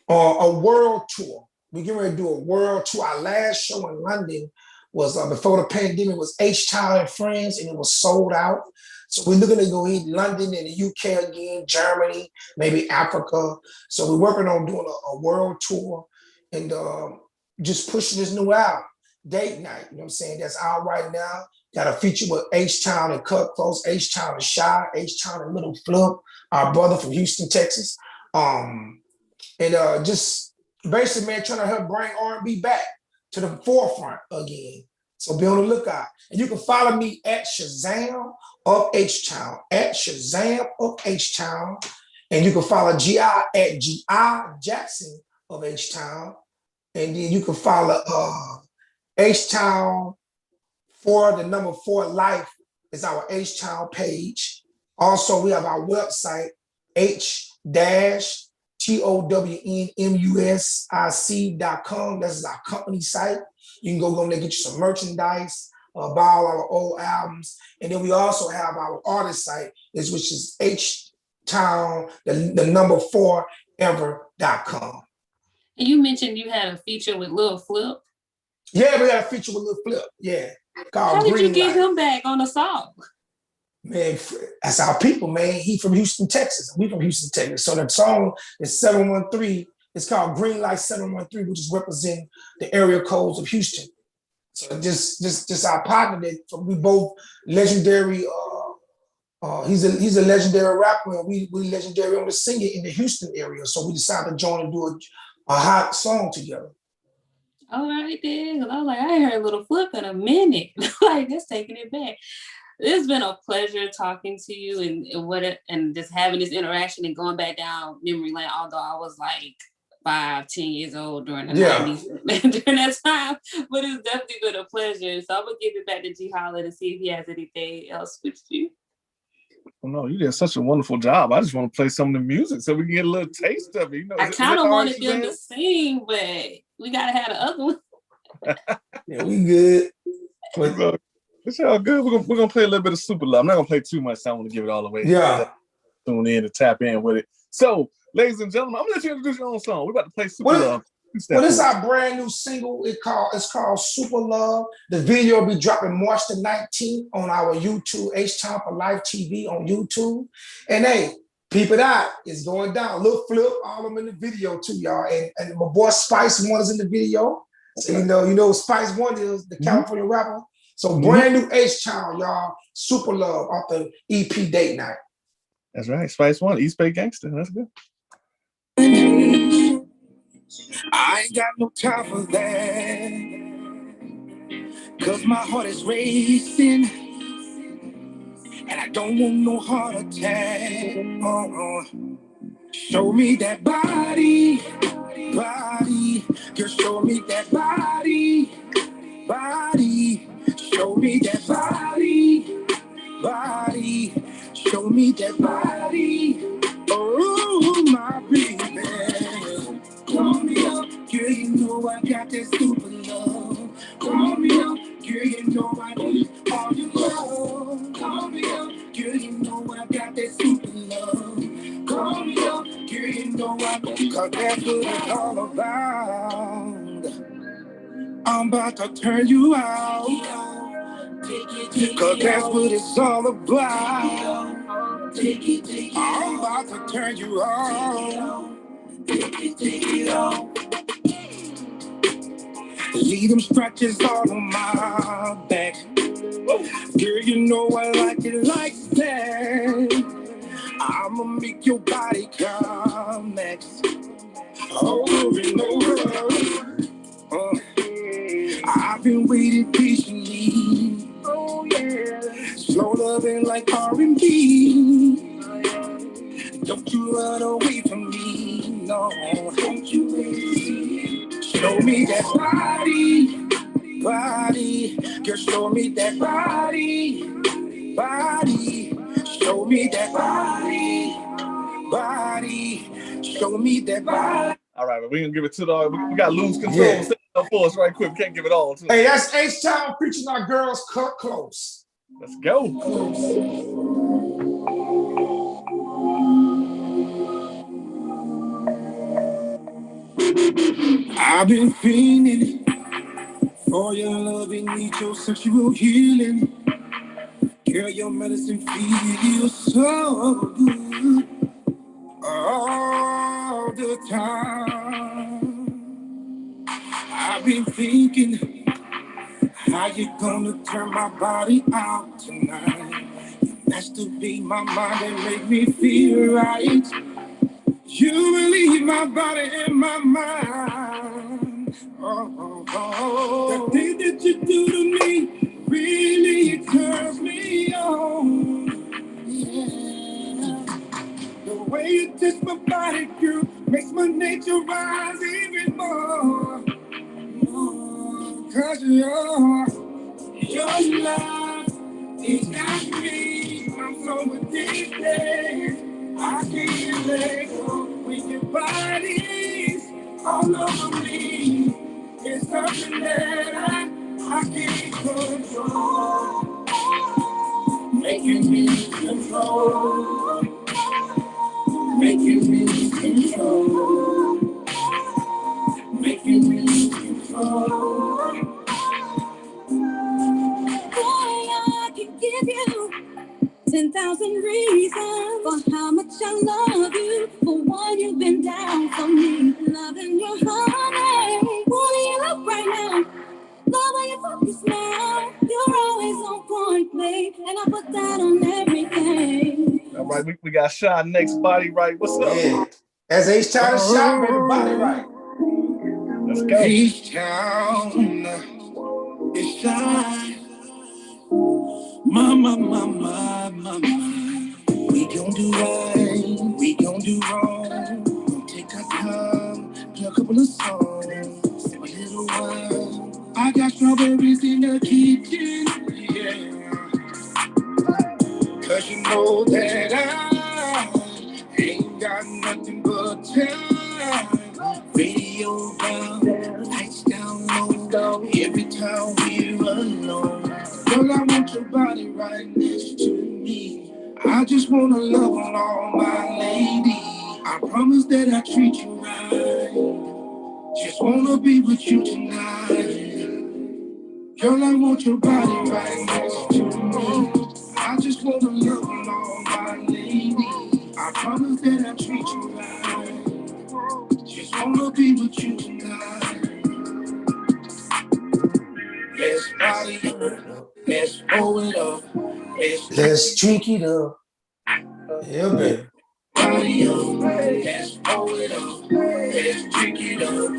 A world tour. We're getting ready to do a world tour. Our last show in London was before the pandemic, was H-Town and Friends, and it was sold out. So we're looking to go in London and the UK again, Germany, maybe Africa. So we're working on doing a world tour and just pushing this new album, Date Night. You know what I'm saying? That's out right now. Got a feature with H-Town and Klose, H-Town and Shai, H-Town and Little Flip, our brother from Houston, Texas. Just basically, man, trying to help bring R&B back to the forefront again. So be on the lookout. And you can follow me at Shazam of H-Town, at Shazam of H-Town. And you can follow G.I. at G.I. Jackson of H-Town. And then you can follow H-Town for the number 4 life is our H-Town page. Also, we have our website, h-townmusic.com. That's our company site. You can go there, get you some merchandise, buy all our old albums. And then we also have our artist site, which is H-Town, the number 4 ever.com. And you mentioned you had a feature with Lil Flip. Yeah, we got a feature with Lil Flip. Yeah. How did you get him back on the song? Man, that's our people, man. He from Houston, Texas. We from Houston, Texas. So the song is 713. It's called Green Light 713, which is representing the area codes of Houston. So just our partner that we both legendary. He's a legendary rapper, and we legendary on the singer in the Houston area. So we decided to join and do a hot song together. All right, then. I was like, I ain't heard a Little Flip in a minute. Like, that's taking it back. It's been a pleasure talking to you and just having this interaction and going back down memory lane, although I was like 5, 10 years old during the 90s during that time. But it's definitely been a pleasure. So I'm gonna give it back to GeHolla to see if he has anything else with you. Well, no, you did such a wonderful job. I just want to play some of the music so we can get a little taste of it. You know, I kind of wanted them to sing, but we gotta have the other one. Yeah, we good. It's all good. We're gonna play a little bit of Super Love. I'm not gonna play too much, so I want to give it all away. Yeah. Tune in to tap in with it. So, ladies and gentlemen, I'm gonna let you introduce your own song. We're about to play Super Love. Well, this is our brand new single. It's called Super Love. The video will be dropping March the 19th on our YouTube, H-Town for Life TV on YouTube. And hey, peep it out. It's going down. Lil Flip, all of them in the video too, y'all. And my boy Spice One is in the video. So you know Spice One is the California rapper. So brand new H-Town, y'all. Super Love off the EP Date Night. That's right. Spice One, East Bay Gangster. That's good. I ain't got no time for that, 'cause my heart is racing and I don't want no heart attack. Show me that body, girl, show me that body, show me that body, show me that body. Oh, my baby, call me up, girl, you know I got that super love. Call me up, girl, you know I need all your love. Call me up, girl, you know I got that super love. Call me up, girl, you know I need, 'cause that's what it's all about. I'm about to turn you out, 'cause that's what it's all about. I'm about to turn you on. Take it on. Leave them scratches all on my back. Girl, you know I like it like that. I'ma make your body climax over and over. I've been waiting patiently. Oh yeah. Slow loving like R&B. Don't you run away from me, no. Don't you show me that body, girl, show me that body, show me that body, show me that body. All right, but we're gonna give it to we gotta lose control. Yeah. Set it up for us right quick. We can't give it all to Hey, that's H-Town featuring our girls Klose. Let's go. I've been fiending for your love and need your sexual healing. Girl, your medicine feels so good all the time. I've been thinking How you gonna turn my body out tonight? That's to be my mind and make me feel right. You relieve my body and my mind. The thing that you do to me really turns me on. Yeah. The way you touch my body, girl, makes my nature rise even more. Cause your love is got me. I'm so addicted. I can't let go with your bodies all over me. It's something that I can't control. Making me control. Making me control. Making me control. Boy, I can give you 10,000 reasons for how much I love you. For one, you've been down for me. Loving your honey. Pulling you up right now. Love how you focus now. You're always on point, babe. And I put that on everything. All right, we got Shai next. Body right. What's up? Yeah. As H-Town is shot, baby, body right. Let's go. H-Town is Shai. Mama. We gon' do right, we gon' do wrong. We'll take our time, play a couple of songs, sip a little wine. I got strawberries in the kitchen, yeah. Cause you know that I ain't got nothing but time. Radio down, lights down low, every time we're alone. Girl, I want your body right next to me. I just wanna love on all my lady. I promise that I treat you right. Just wanna be with you tonight. Girl, I want your body right next to me. I just wanna love on all my lady. I promise that I treat you right. Just wanna be with you tonight. Let's party up. Let's roll it up. Let's drink it up. Yeah, baby. Party up. Let's roll it up. Let's drink it up.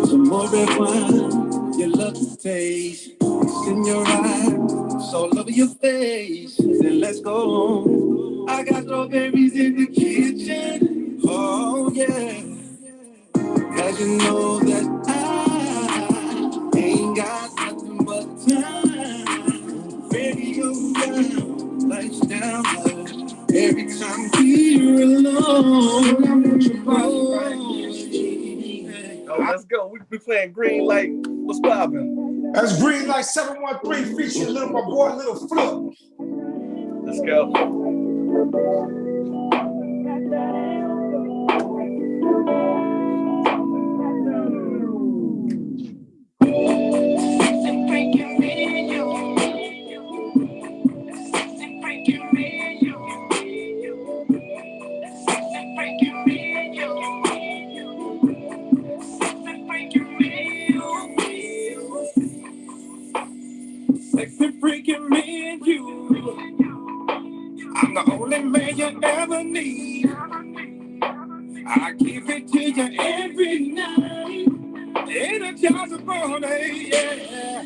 Some more red wine. You love the taste. It's in your eyes. So love your face. Then let's go. I got strawberries in the kitchen. Oh yeah. Cause you know that I ain't got nothing but time. Radio down, lights down low. Every time we're alone, I want your body right next to me. Oh, let's go. We playing Green Light. What's poppin'? That's Green Light 713 featuring my boy Little Flip. Let's go. Sexy freaking me and you. I'm the only man you ever need. I give it to you every night. Energize the body, yeah.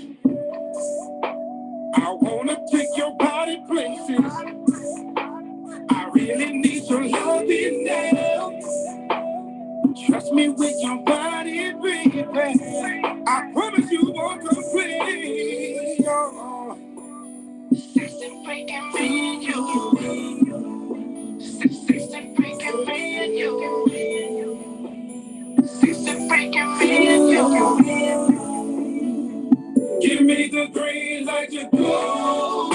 I wanna take your body places. I really need your loving now. Trust me with your body, baby. I promise you won't complain. Oh. Sexy freaking me and you. Sexy freaking me and you. Sexy freaking me and you. Give me the green light to go.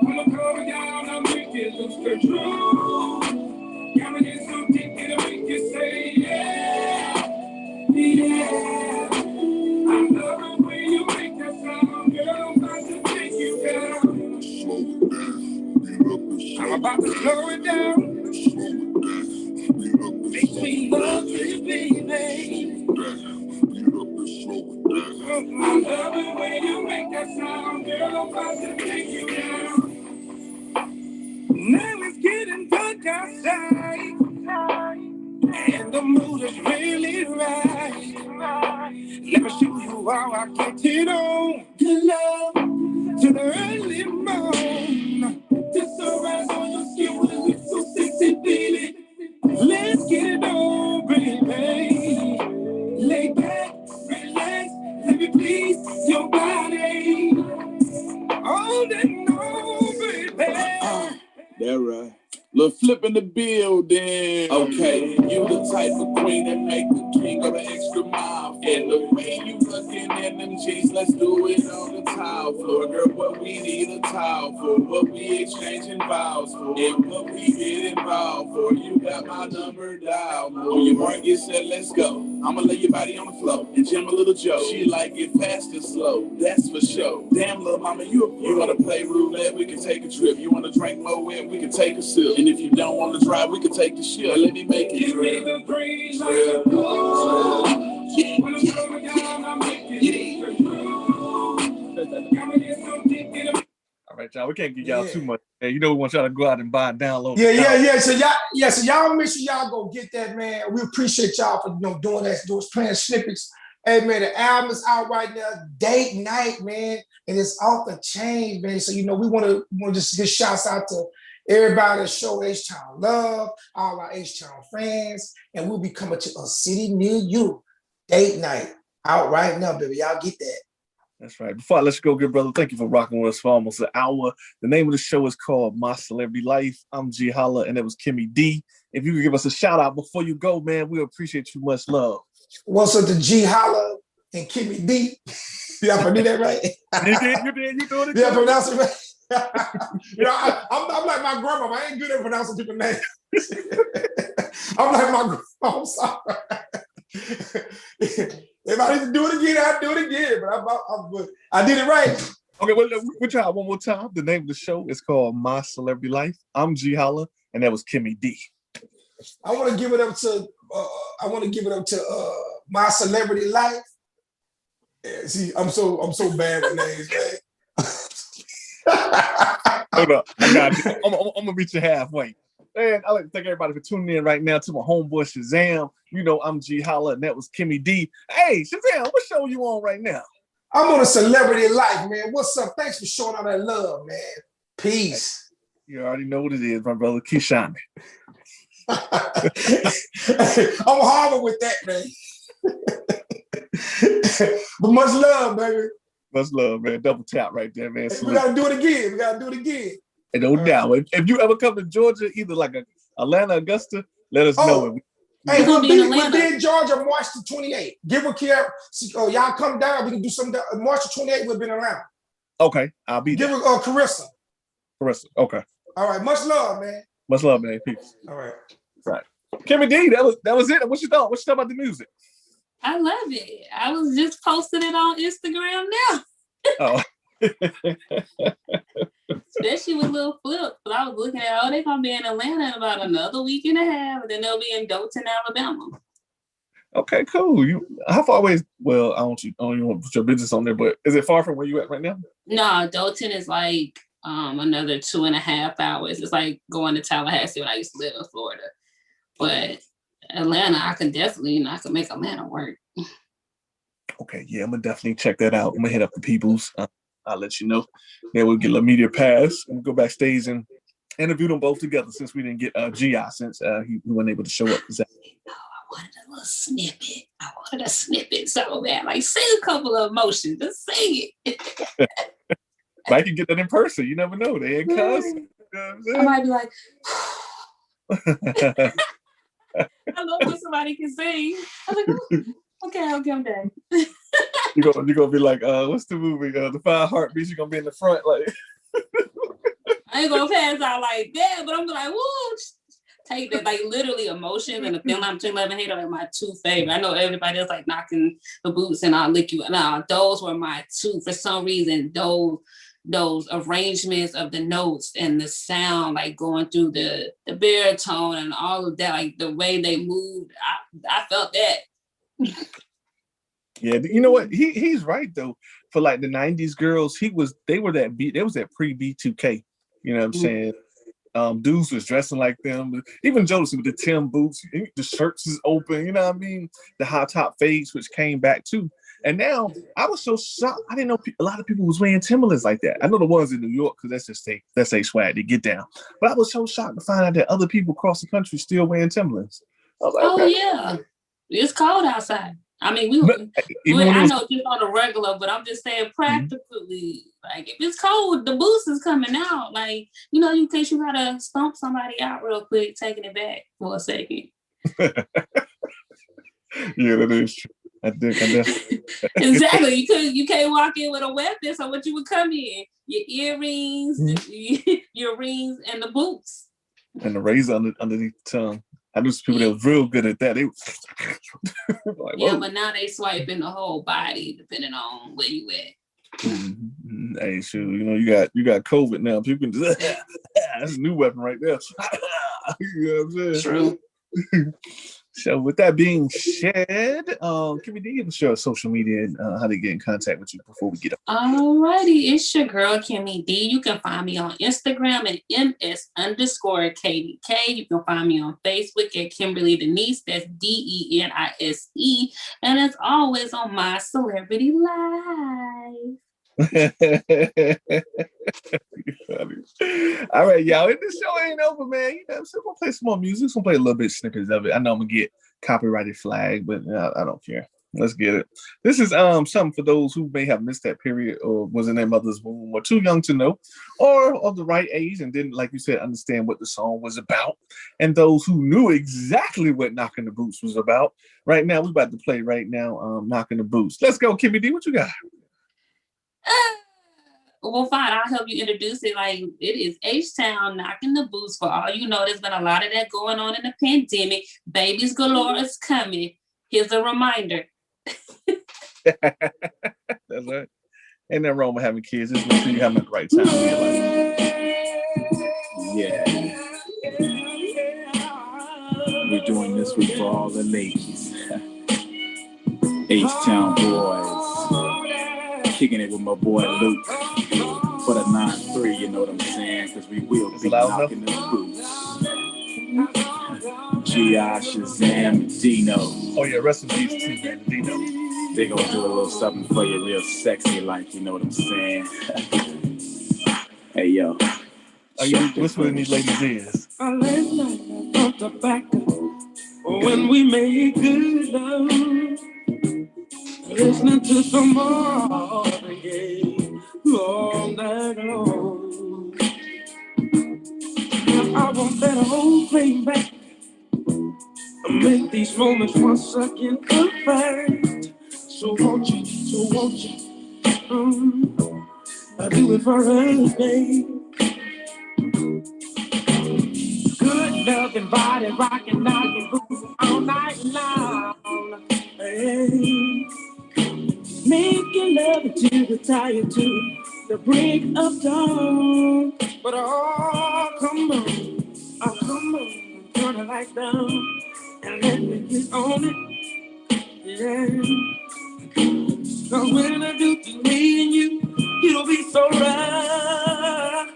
When I'm coming down, I'll make you lose control. Got me in so deep, it'll make you say yeah, yeah. I love the way you make that sound, girl. I'm about to take you down. I'm about to slow it down. Make me love you, baby. Oh, love it when you make that sound, girl. I'm about to take you down. Now it's getting dark outside, and the mood is really right. Let me show you how I get it on. Good love to the early morn. The sunrise on your skin will look so sexy, baby. Let's get it on, baby. Lay back, relax, let me please your body. All day long, baby. That right. Look, flipping the building. Okay, you the type of queen that make the king of an extra mile. And the way you looking in them jeans, let's do it on the tile floor. Girl, what we need a towel for, what we exchanging vows for, and what we get involved for. You got my number dialed. When your heart gets set, let's go. I'ma lay your body on the floor and jam a little Joe. She like it fast and slow, that's for sure. Damn, little mama, you wanna play roulette? We can take a trip. You wanna drink more wet? We can take a sip. And if you don't want to drive, we can take the shit. Let me make it real. All right, y'all. We can't give y'all too much. Hey, you know we want y'all to go out and buy and download. So y'all make sure y'all go get that, man. We appreciate y'all for doing that, playing snippets. Hey man, the album is out right now. Date night, man, and it's off the chain, man. So we want to just give shouts out to everybody that show H-Town love, all our H-Town fans, and we'll be coming to a city near you. Date night out right now, baby. Y'all get that. That's right. Before I let you go, good brother, thank you for rocking with us for almost an hour. The name of the show is called My Celebrity Life. I'm GeHolla, and it was Kimmy D. If you could give us a shout out before you go, man, we appreciate you. Much love. What's up to Ge Holla and Kimmy D? Did I do that right? You doing it? Yeah, pronounce it right. I'm like my grandma. I ain't good at pronouncing people's names. I'm like my grandma. I'm sorry. If I need to do it again, I'll do it again. But I did it right. Okay, well, we'll try it one more time. The name of the show is called My Celebrity Life. I'm GeHolla, and that was Kimmy D. I want to give it up to My Celebrity Life. Yeah, see, I'm so bad with names, man. Hold up, I got you. I'm gonna meet you halfway. And I'd like to thank everybody for tuning in right now to my homeboy Shazam. I'm GeHolla, and that was Kimmy D. Hey, Shazam, what show you on right now? I'm on a Celebrity Life, man. What's up? Thanks for showing all that love, man. Peace. You already know what it is, my brother. Keep shining. I'm horrible with that, man. But much love, baby. Much love, man. Double tap right there, man. We gotta do it again. And no doubt. If you ever come to Georgia, either like Atlanta, Augusta, let us know. Hey, we'll be in Georgia March the 28th. Give a care. Y'all come down. We can do something. March the 28th, we'll be around. Okay, I'll be there. Give a Carissa. Carissa, okay. All right, much love, man. Much love, man. Peace. All right. Right. Kimmy D, that was it. What you thought? What you thought about the music? I love it. I was just posting it on Instagram now. Oh. Especially with Lil Flip. But I was looking at, they're going to be in Atlanta in about another week and a half. And then they'll be in Dothan, Alabama. Okay, cool. How far away is, well, I don't even want to put your business on there, but is it far from where you at right now? No, Dothan is like another 2.5 hours. It's like going to Tallahassee when I used to live in Florida. But Atlanta, I can make Atlanta work. Okay, yeah, I'm gonna definitely check that out. I'm gonna hit up the peoples. I'll let you know. Then we'll get a media pass and go backstage and interview them both together since we didn't get Gi since he wasn't able to show up. I wanted a little snippet. I wanted a snippet so bad. Like, sing a couple of emotions. Just sing it. I can get that in person. You never know. They ain't cuss. I might be like, I love when somebody can sing. I'm like, okay, I'm done. You're gonna be like, what's the movie? The 5 Heartbeats. You're gonna be in the front, like. I ain't gonna pass out like that, but I'm gonna like, woo, take that, like literally emotions and the feeling I'm between love and hate are like my 2 favorite. I know everybody else like knocking the boots and I'll lick you. No, those were my 2. For some reason, those arrangements of the notes and the sound, like going through the baritone and all of that, like the way they moved, I felt that. Yeah, you know what? He's right though. For like the '90s girls, they was that pre B2K. You know what I'm saying? Dudes was dressing like them. Even Jodeci with the Tim boots, the shirts is open. You know what I mean? The high top fades, which came back too. And now I was so shocked. I didn't know a lot of people was wearing Timberlands like that. I know the ones in New York because that's they swag. They get down. But I was so shocked to find out that other people across the country still wearing Timberlands. I was like, oh okay. yeah, it's cold outside. I mean, I know just on a regular, but I'm just saying practically, like if it's cold, the boost is coming out. Like, you know, in case you gotta stomp somebody out real quick, taking it back for a second. Yeah, that is true. I think. Exactly. You can't walk in with a weapon, so what you would come in? Your earrings, your rings, and the boots. And the razor underneath the tongue. I knew some people that was real good at that. They was like, yeah, but now they swiping the whole body depending on where you at. Mm-hmm. Hey, shoot, you know, you got COVID now. People can just that's a new weapon right there. You know what I'm saying? True. So with that being said, Kimmy D, give us your social media and how to get in contact with you before we get up. Alrighty, it's your girl Kimmy D. You can find me on Instagram at ms_KDK. You can find me on Facebook at Kimberly Denise. That's DENISE. And as always on my Celebrity Live. All right, y'all. This show ain't over, man. You know, I'm still gonna play some more music. I'm gonna play a little bit of snippets of it. I know I'm gonna get copyrighted flag, but I don't care. Let's get it. This is something for those who may have missed that period or was in their mother's womb or too young to know, or of the right age and didn't, like you said, understand what the song was about. And those who knew exactly what Knocking the Boots was about. Right now, we're about to play right now, Knocking the Boots. Let's go, Kimmy D. What you got? Well, fine. I'll help you introduce it. Like, it is H-Town Knocking the Boots. For all you know, there's been a lot of that going on in the pandemic. Babies galore is coming. Here's a reminder. That's right. Ain't nothing wrong with having kids. Just make sure you're having the right time in your life. We're doing this one for all the ladies. H-Town boys. Kicking it with my boy Luke. For the 9-3, you know what I'm saying? Because we will be knocking the boots. G.I. Shazam and Dino. Oh yeah, rest in peace to man, Dino. They gonna do a little something for you real sexy like, you know what I'm saying? Hey yo. Are you whispering these ladies' ears? Last night I thought about when we made good love. Listening to some Marvin Gaye all night long. I want that whole thing back. Make these moments once again perfect. So won't you, I do it for us, babe. Good loving body, rocking, knocking, boots all night long. Hey. Making love until we're tired to the break of dawn. But come on, turn the lights down and let me get on it. Yeah. Cause when I do to me and you, it'll be so right.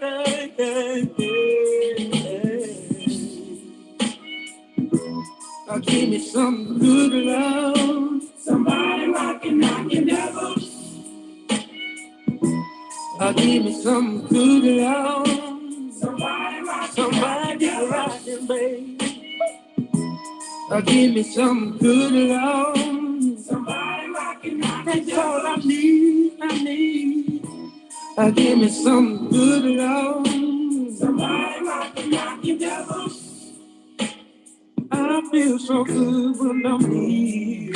Now give me some good love. Somebody rockin', knockin' that boots. Give me some good love. Somebody rockin', babe. Give me some good love. Somebody rockin', knockin'. That's all I need. Give me some good love. Somebody rockin', knockin' that boots. I feel so good when I'm here.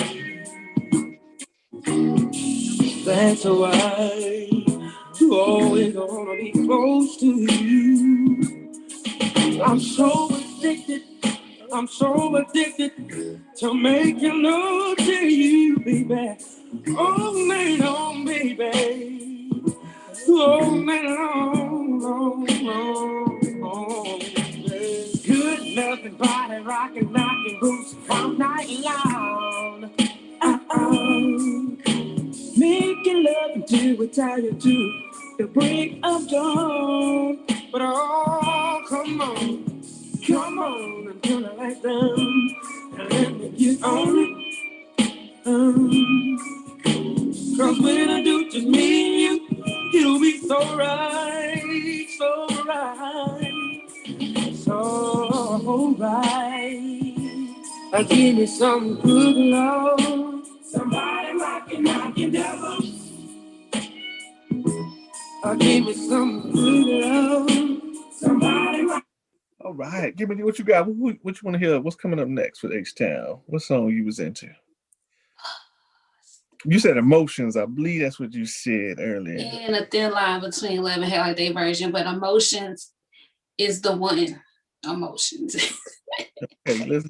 That's why you always wanna be close to you. I'm so addicted to making love to you, baby. All night long, baby. All night long. Good loving body, rocking, knocking boots all night long. tired to the break of dawn. But oh, come on, and turn the light down and let me get on it. Cause when I do just me and you, it'll be so right, so right, so right. Give me some good love, somebody rockin' devil. Give me some good love, somebody rockin'. All right, give me what you got. What you want to hear? What's coming up next with H-Town? What song you was into? You said Emotions. I believe that's what you said earlier. And a thin line between Love and Hate Like Day version, but Emotions is the one. Emotions. Okay, let's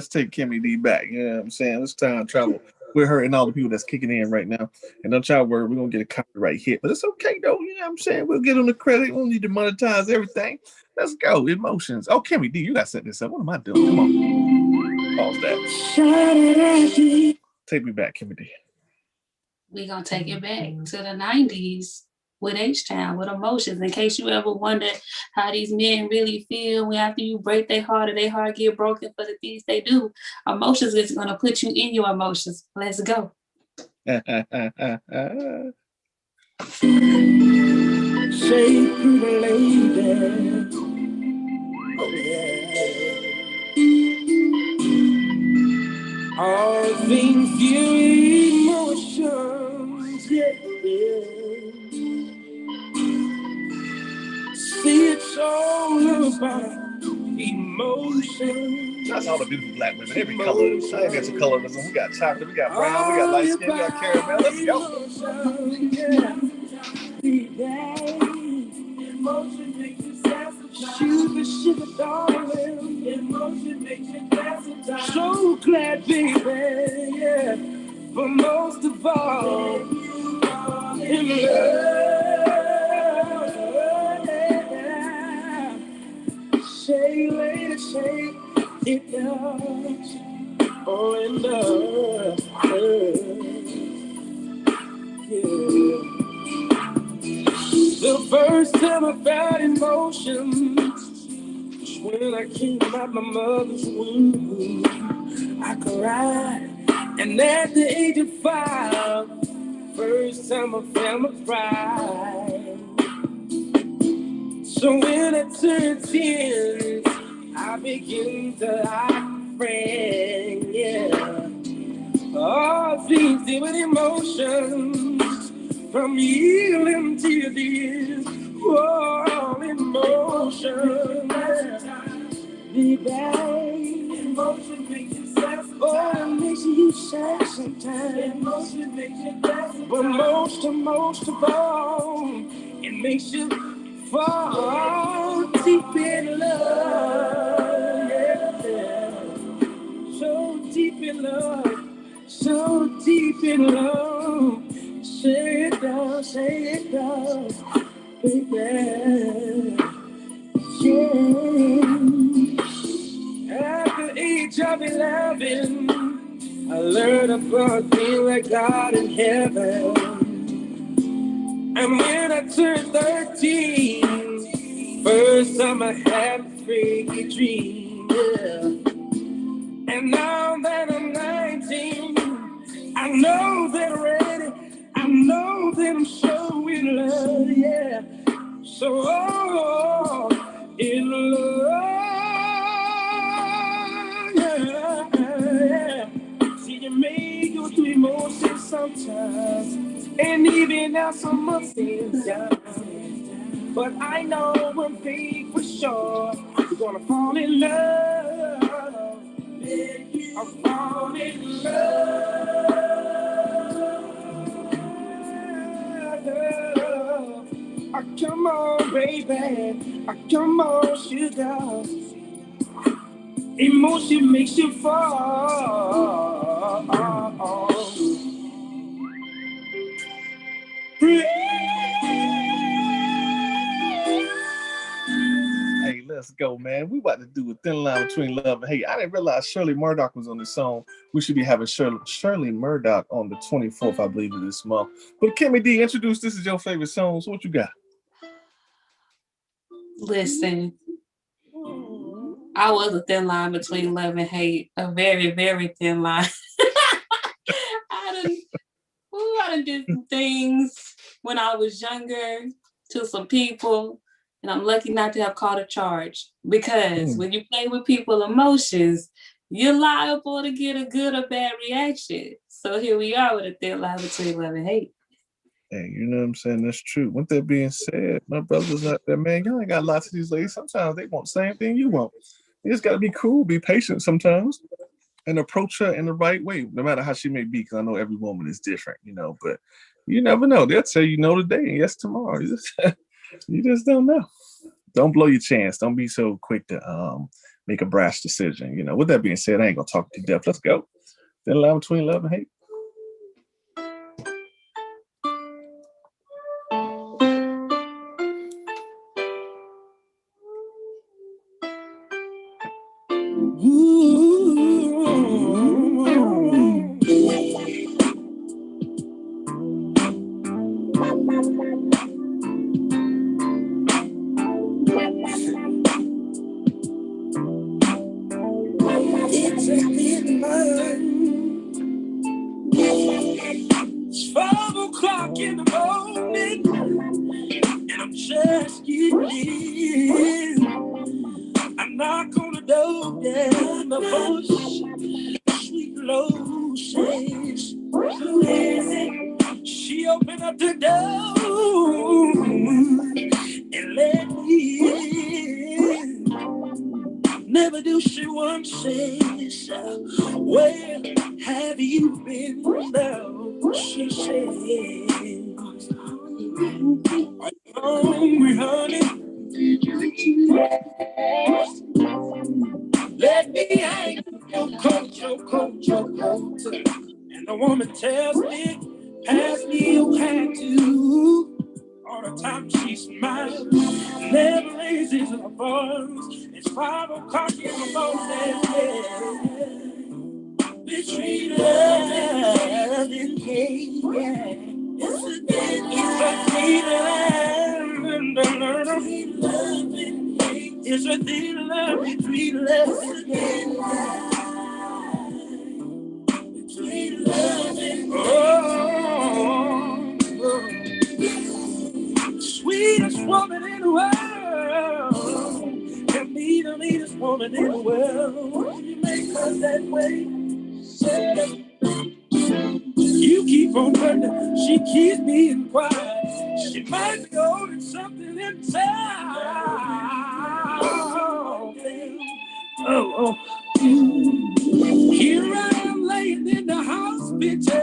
take Kimmy D back. You know what I'm saying? Let's time travel with her and all the people that's kicking in right now. And don't y'all worry, we're gonna get a copyright hit, but it's okay though. You know what I'm saying? We'll get on the credit. We don't need to monetize everything. Let's go. Emotions. Oh, Kimmy D, you gotta set this up. What am I doing? Come on. Pause that. Take me back, Kimmy D. We're gonna take it back to the 90s with H-Town, with Emotions. In case you ever wonder how these men really feel after you break their heart or their heart get broken for the things they do, Emotions is gonna put you in your emotions. Let's go. Say pretty lady. Oh yeah. All things give emotions, yeah. See, it's all about emotions. That's all the beautiful black women, every color. I ain't got some colorism. We got chocolate, we got brown, we got light skin, we got caramel. Let's go. Emotion makes you sad sometimes. Sugar, darling. Emotion makes you sad sometimes. So glad, baby, yeah. But most of all, in love, yeah. Say later, say it does. Oh, in love, yeah. The first time I felt emotions was when I came out my mother's womb. I cried, and at the age of 5, first time I felt my pride. So when I turned 10, I began to like friend, yeah. All things deal with emotions, from healing to tears, all emotion. Baby, emotion makes you sad sometimes. Oh, it makes you sad sometimes. Emotion makes you sad. But most of all, it makes you fall deep in love. Yeah. So deep in love. So deep in love. Say it down, baby. Yeah. At the age of 11, I learned about being like God in heaven. And when I turned 13, first time I had a freaky dream. Yeah. And now that I'm 19, I know that I'm ready. I know that I'm so in love, yeah. So in love, yeah. See, you may go through emotions sometimes, and even have some ups and downs. But I know one thing for sure, you're gonna fall in love. I'm falling in love. Come on, baby. Come on, sugar. Emotion makes you fall. Hey, Let's go, man. We about to do a thin line between love and hate. I didn't realize Shirley Murdoch was on this song. We should be having Shirley Murdoch on the 24th, I believe, of this month. But Kimmy D, introduce this is your favorite song. So what you got? Listen, I was a thin line between love and hate. A very, very thin line. I done did some things when I was younger to some people, and I'm lucky not to have caught a charge, because when you play with people's emotions, you're liable to get a good or bad reaction. So here we are with a thin line between love and hate. Hey, you know what I'm saying? That's true. With that being said, my brothers out there, man, y'all ain't got lots of these ladies. Sometimes they want the same thing you want. You just got to be cool, be patient sometimes, and approach her in the right way, no matter how she may be, because I know every woman is different, you know, but you never know. They'll tell you no today and yes tomorrow. You just don't know. Don't blow your chance. Don't be so quick to make a brash decision. You know, with that being said, I ain't going to talk to death. Let's go. Thin line between love and hate. It's 5 o'clock in the morning, and I'm just getting in. I knock on the door, and the voice, sweet low says, who is it? She opened up the door and let me in. Never do she once says, where have you been now? She said, are you hungry, honey? Let me hang your coat. And the woman tells me, pass me your hat too. All the time she smiles, never raises her voice. It's 5 o'clock in the morning. Between love and hate, it's a sweet love and hate. It's a thin love between love and hate. Between love and sweetest woman in the world, can be the meanest woman in the world. You make her that way. You keep on hurting, she keeps being quiet. She might be holding something inside. Here I am laying in the hospital,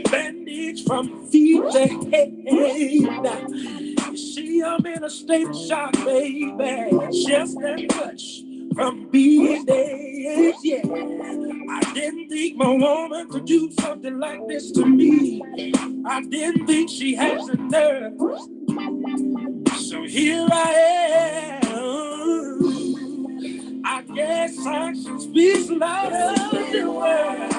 bandage from feet to head. You see, I'm in a state of shock, baby. Just that much from being dead, yeah. I didn't think my woman could do something like this to me. I didn't think she has the nerve. So here I am. I guess action speaks louder than words.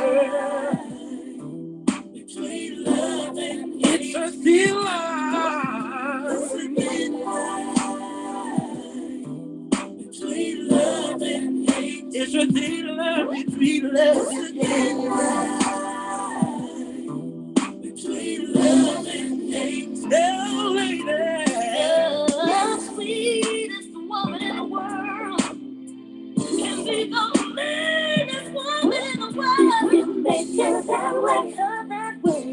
Between love and hate, it's a thin line. Between love and hate, it's a thin line between love and hate. Between love and hate, oh lady, the sweetest woman in the world can be the meanest woman in the world. You make her that way,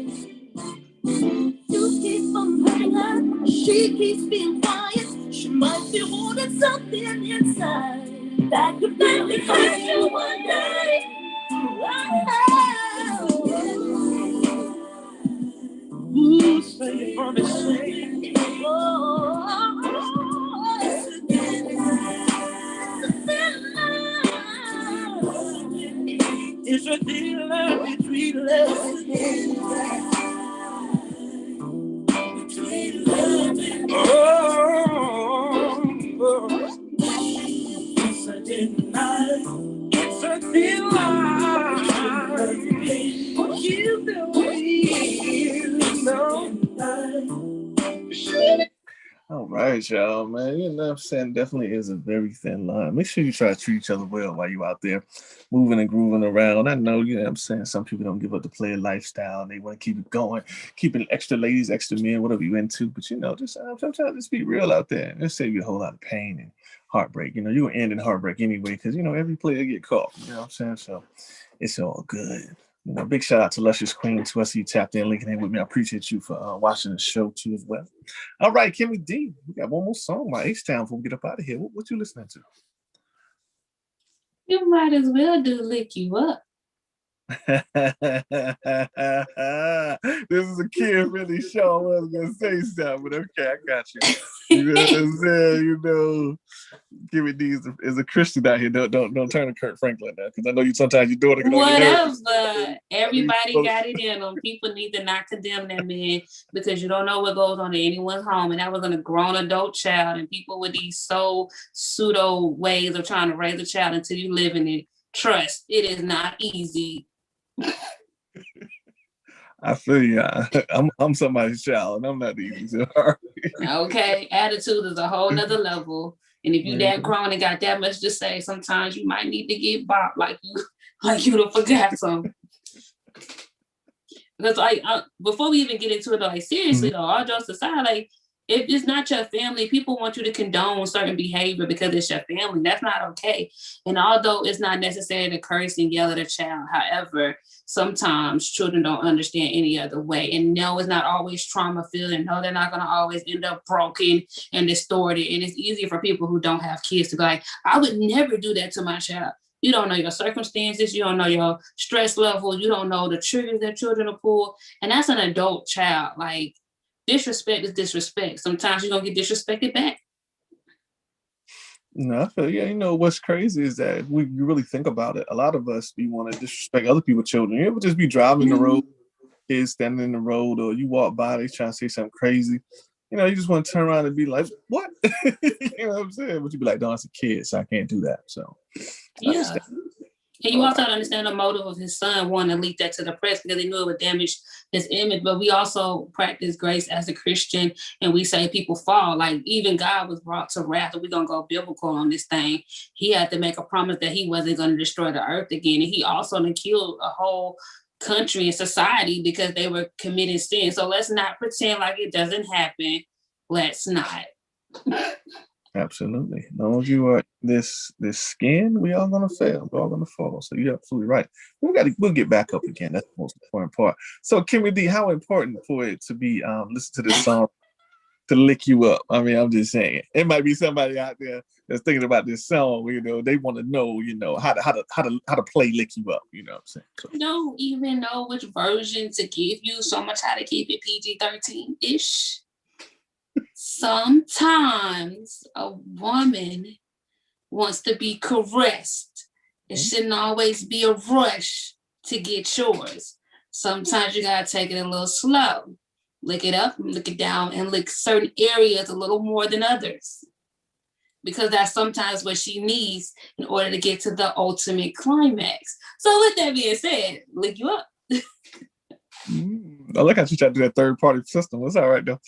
You keep on hurting her, she keeps being quiet. She might be holding something inside that could really hurt you one day. Ooh, say it for me, say it. It's a thin line between love and hate. Between love and hate. All right, y'all, man. You know what I'm saying? Definitely is a very thin line. Make sure you try to treat each other well while you're out there moving and grooving around. I know, you know what I'm saying? Some people don't give up the player lifestyle and they want to keep it going, keeping extra ladies, extra men, whatever you're into. But, you know, just sometimes just be real out there. It'll save you a whole lot of pain and heartbreak. You know, you will end in heartbreak anyway because, you know, every player get caught. You know what I'm saying? So it's all good. You know, big shout out to Luscious Queen Twista. You tapped in, linking in with me. I appreciate you for watching the show too as well. All right, Kimmy D, we got one more song by H-Town before we get up out of here. What you listening to? You might as well do Lick You Up. This is a kid really show. I was gonna say something, but okay, I got you. You know what I'm saying? You know, Kimmy D is a Christian out here. Don't turn to Kurt Franklin now, because I know you sometimes you do it. Whatever. Everybody got it in them. People need to not condemn that man because you don't know what goes on in anyone's home. And that was a grown adult child, and people with these so pseudo ways of trying to raise a child until you live in it. Trust, it is not easy. I feel you. I'm somebody's child, and I'm not easy. So. Okay, attitude is a whole nother level, and if you that grown and got that much to say, sometimes you might need to get bopped like you done forgot something. Because before we even get into it, though, seriously though, all jokes aside, if it's not your family, people want you to condone certain behavior because it's your family. That's not okay. And although it's not necessary to curse and yell at a child, however, sometimes children don't understand any other way. And no, it's not always trauma-filled. And no, they're not going to always end up broken and distorted. And it's easier for people who don't have kids to be like, I would never do that to my child. You don't know your circumstances. You don't know your stress level. You don't know the triggers that children will pull. And that's an adult child. Disrespect is disrespect. Sometimes you're going to get disrespected back. No, I feel, yeah, you know, what's crazy is that if you really think about it, a lot of us, we want to disrespect other people's children. You ever just be driving the road, kids standing in the road, or you walk by, they trying to say something crazy. You know, you just want to turn around and be like, what? You know what I'm saying? But you be like, no, it's a kid, so I can't do that. So, yeah. And you also understand the motive of his son wanting to leak that to the press because they knew it would damage his image. But we also practice grace as a Christian, and we say people fall. Even God was brought to wrath, and we're going to go biblical on this thing. He had to make a promise that he wasn't going to destroy the earth again. And he also killed a whole country and society because they were committing sin. So let's not pretend like it doesn't happen. Let's not. Absolutely. As long as you are this skin, we all gonna fail. We're all gonna fall. So you're absolutely right. We'll get back up again. That's the most important part. So Kimmy D, how important for it to be listen to this song to lick you up? I mean, I'm just saying it might be somebody out there that's thinking about this song. You know, they want to know, you know, how to play lick you up. You know what I'm saying? So. Don't even know which version to give you. So much how to keep it PG-13-ish. Sometimes a woman wants to be caressed. It shouldn't always be a rush to get yours. Sometimes you gotta take it a little slow. Lick it up, lick it down, and lick certain areas a little more than others. Because that's sometimes what she needs in order to get to the ultimate climax. So with that being said, lick you up. I like how she tried to do that third party system. It's all right though.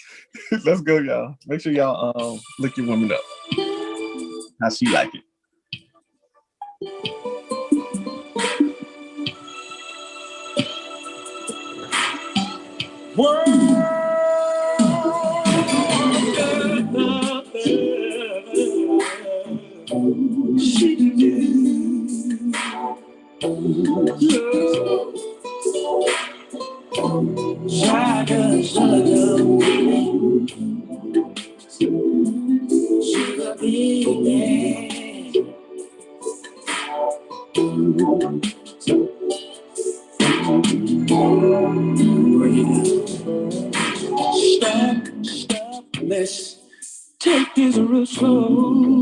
Let's go, y'all. Make sure y'all lick your woman up. How she like it. Stop, let's take this real slow.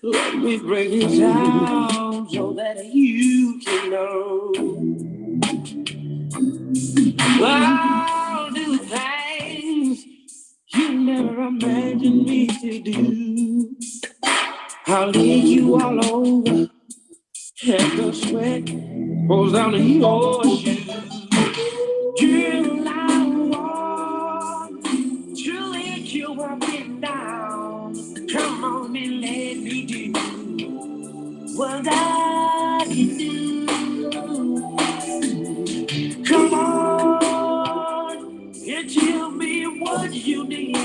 Let me break it down so that you can know. I'll do things you never imagined me to do. I'll leave you all over and the sweat rolls down your shoes. Girl, I want to let you up and down. Come on and let me do what I can do. Come on and tell me what you need.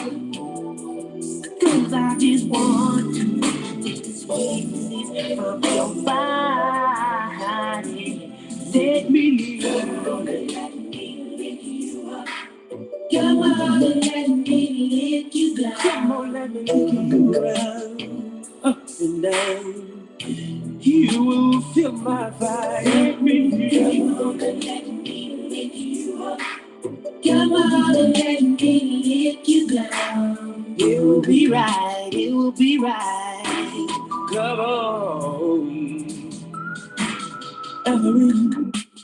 'Cause I just want to take the sweetness from your body. Let me live. Come on and let me lick you down. Come on, let me lick you around, up and down. You will feel my fire. Let me lick you. Come on and let me lick you up. Come on and let me lick you down. It will be right, it will be right. Come on. Every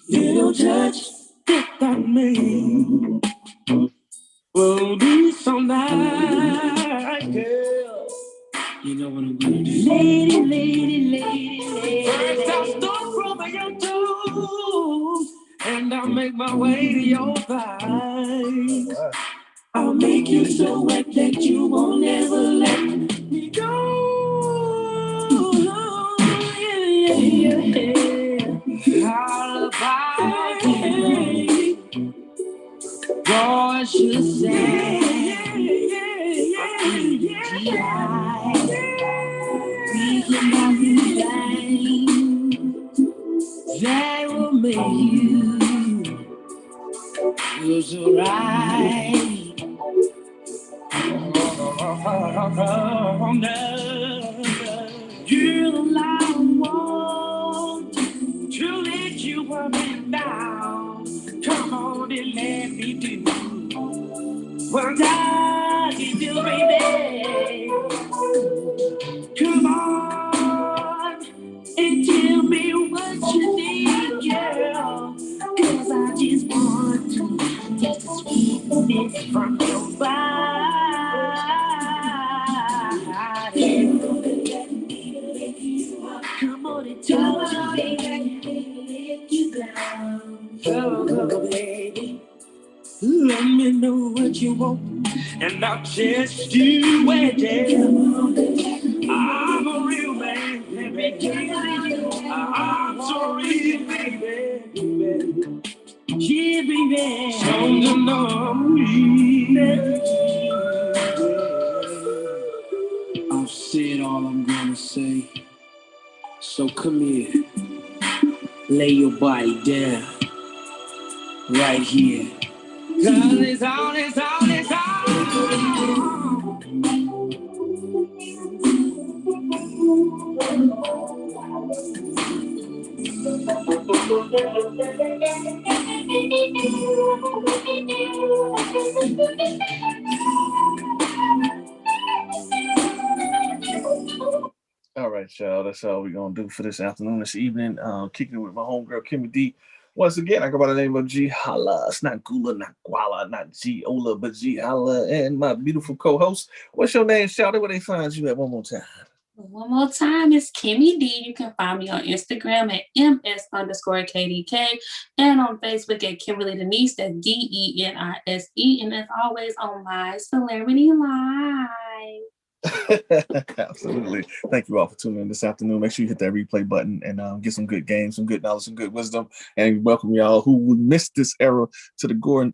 little touch that I made will be so nice, girl. You know what I'm gonna do? Lady, lady, lady, lady. First I'll start from your toes, and I'll make my way to your thighs. I'll make you so wet that you won't ever let me go. Yeah, yeah, yeah. All about you. Gorgeous, yeah, yeah, yeah, yeah. We can have you that will make you so right. Girl, I want to let you up and down. Come on and let me do what I can do, baby. Come on and tell me what you need, girl. 'Cause I just want to take the sweetness from your body. Come on and touch me, lick you down. Oh, baby, let me know what you want, and I'll just do it. I'm a real man, baby. I'm so real, baby. Yeah, baby. So you know I'm real. I've said all I'm gonna say. So come here, lay your body down, right here. 'Cause it's on, it's on, it's on. All right, y'all. That's all we're gonna do for this afternoon, this evening. Kicking it with my homegirl Kimmy D. Once again, I go by the name of GeHolla. It's not Gula, not Guala, not GeHolla, but GeHolla. And my beautiful co-host. What's your name? Shout it where they find you at one more time. One more time, it's Kimmy D. You can find me on Instagram at ms_KDK and on Facebook at Kimberly Denise, that's DENISE. And as always, on my Celebrity Live. Absolutely. Thank you all for tuning in this afternoon. Make sure you hit that replay button and get some good games, some good knowledge, some good wisdom. And welcome y'all who would miss this era to the golden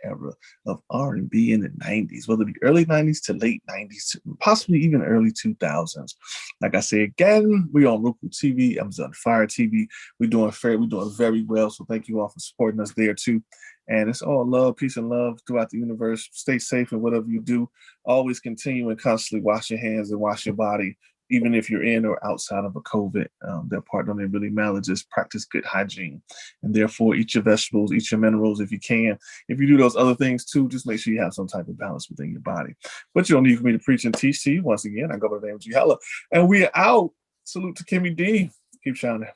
era of R&B in the 90s, whether it be early 90s to late 90s, possibly even early 2000s. Like I said, again, we're on Roku TV, Amazon Fire TV. We're doing very well. So thank you all for supporting us there too. And it's all love, peace, and love throughout the universe. Stay safe in whatever you do. Always continue and constantly wash your hands and wash your body, even if you're in or outside of a COVID. That part don't even really matter. Just practice good hygiene. And therefore, eat your vegetables, eat your minerals if you can. If you do those other things too, just make sure you have some type of balance within your body. But you don't need for me to preach and teach to you. Once again, I go by the name of GeHolla. And we are out. Salute to Kimmy D. Keep shining.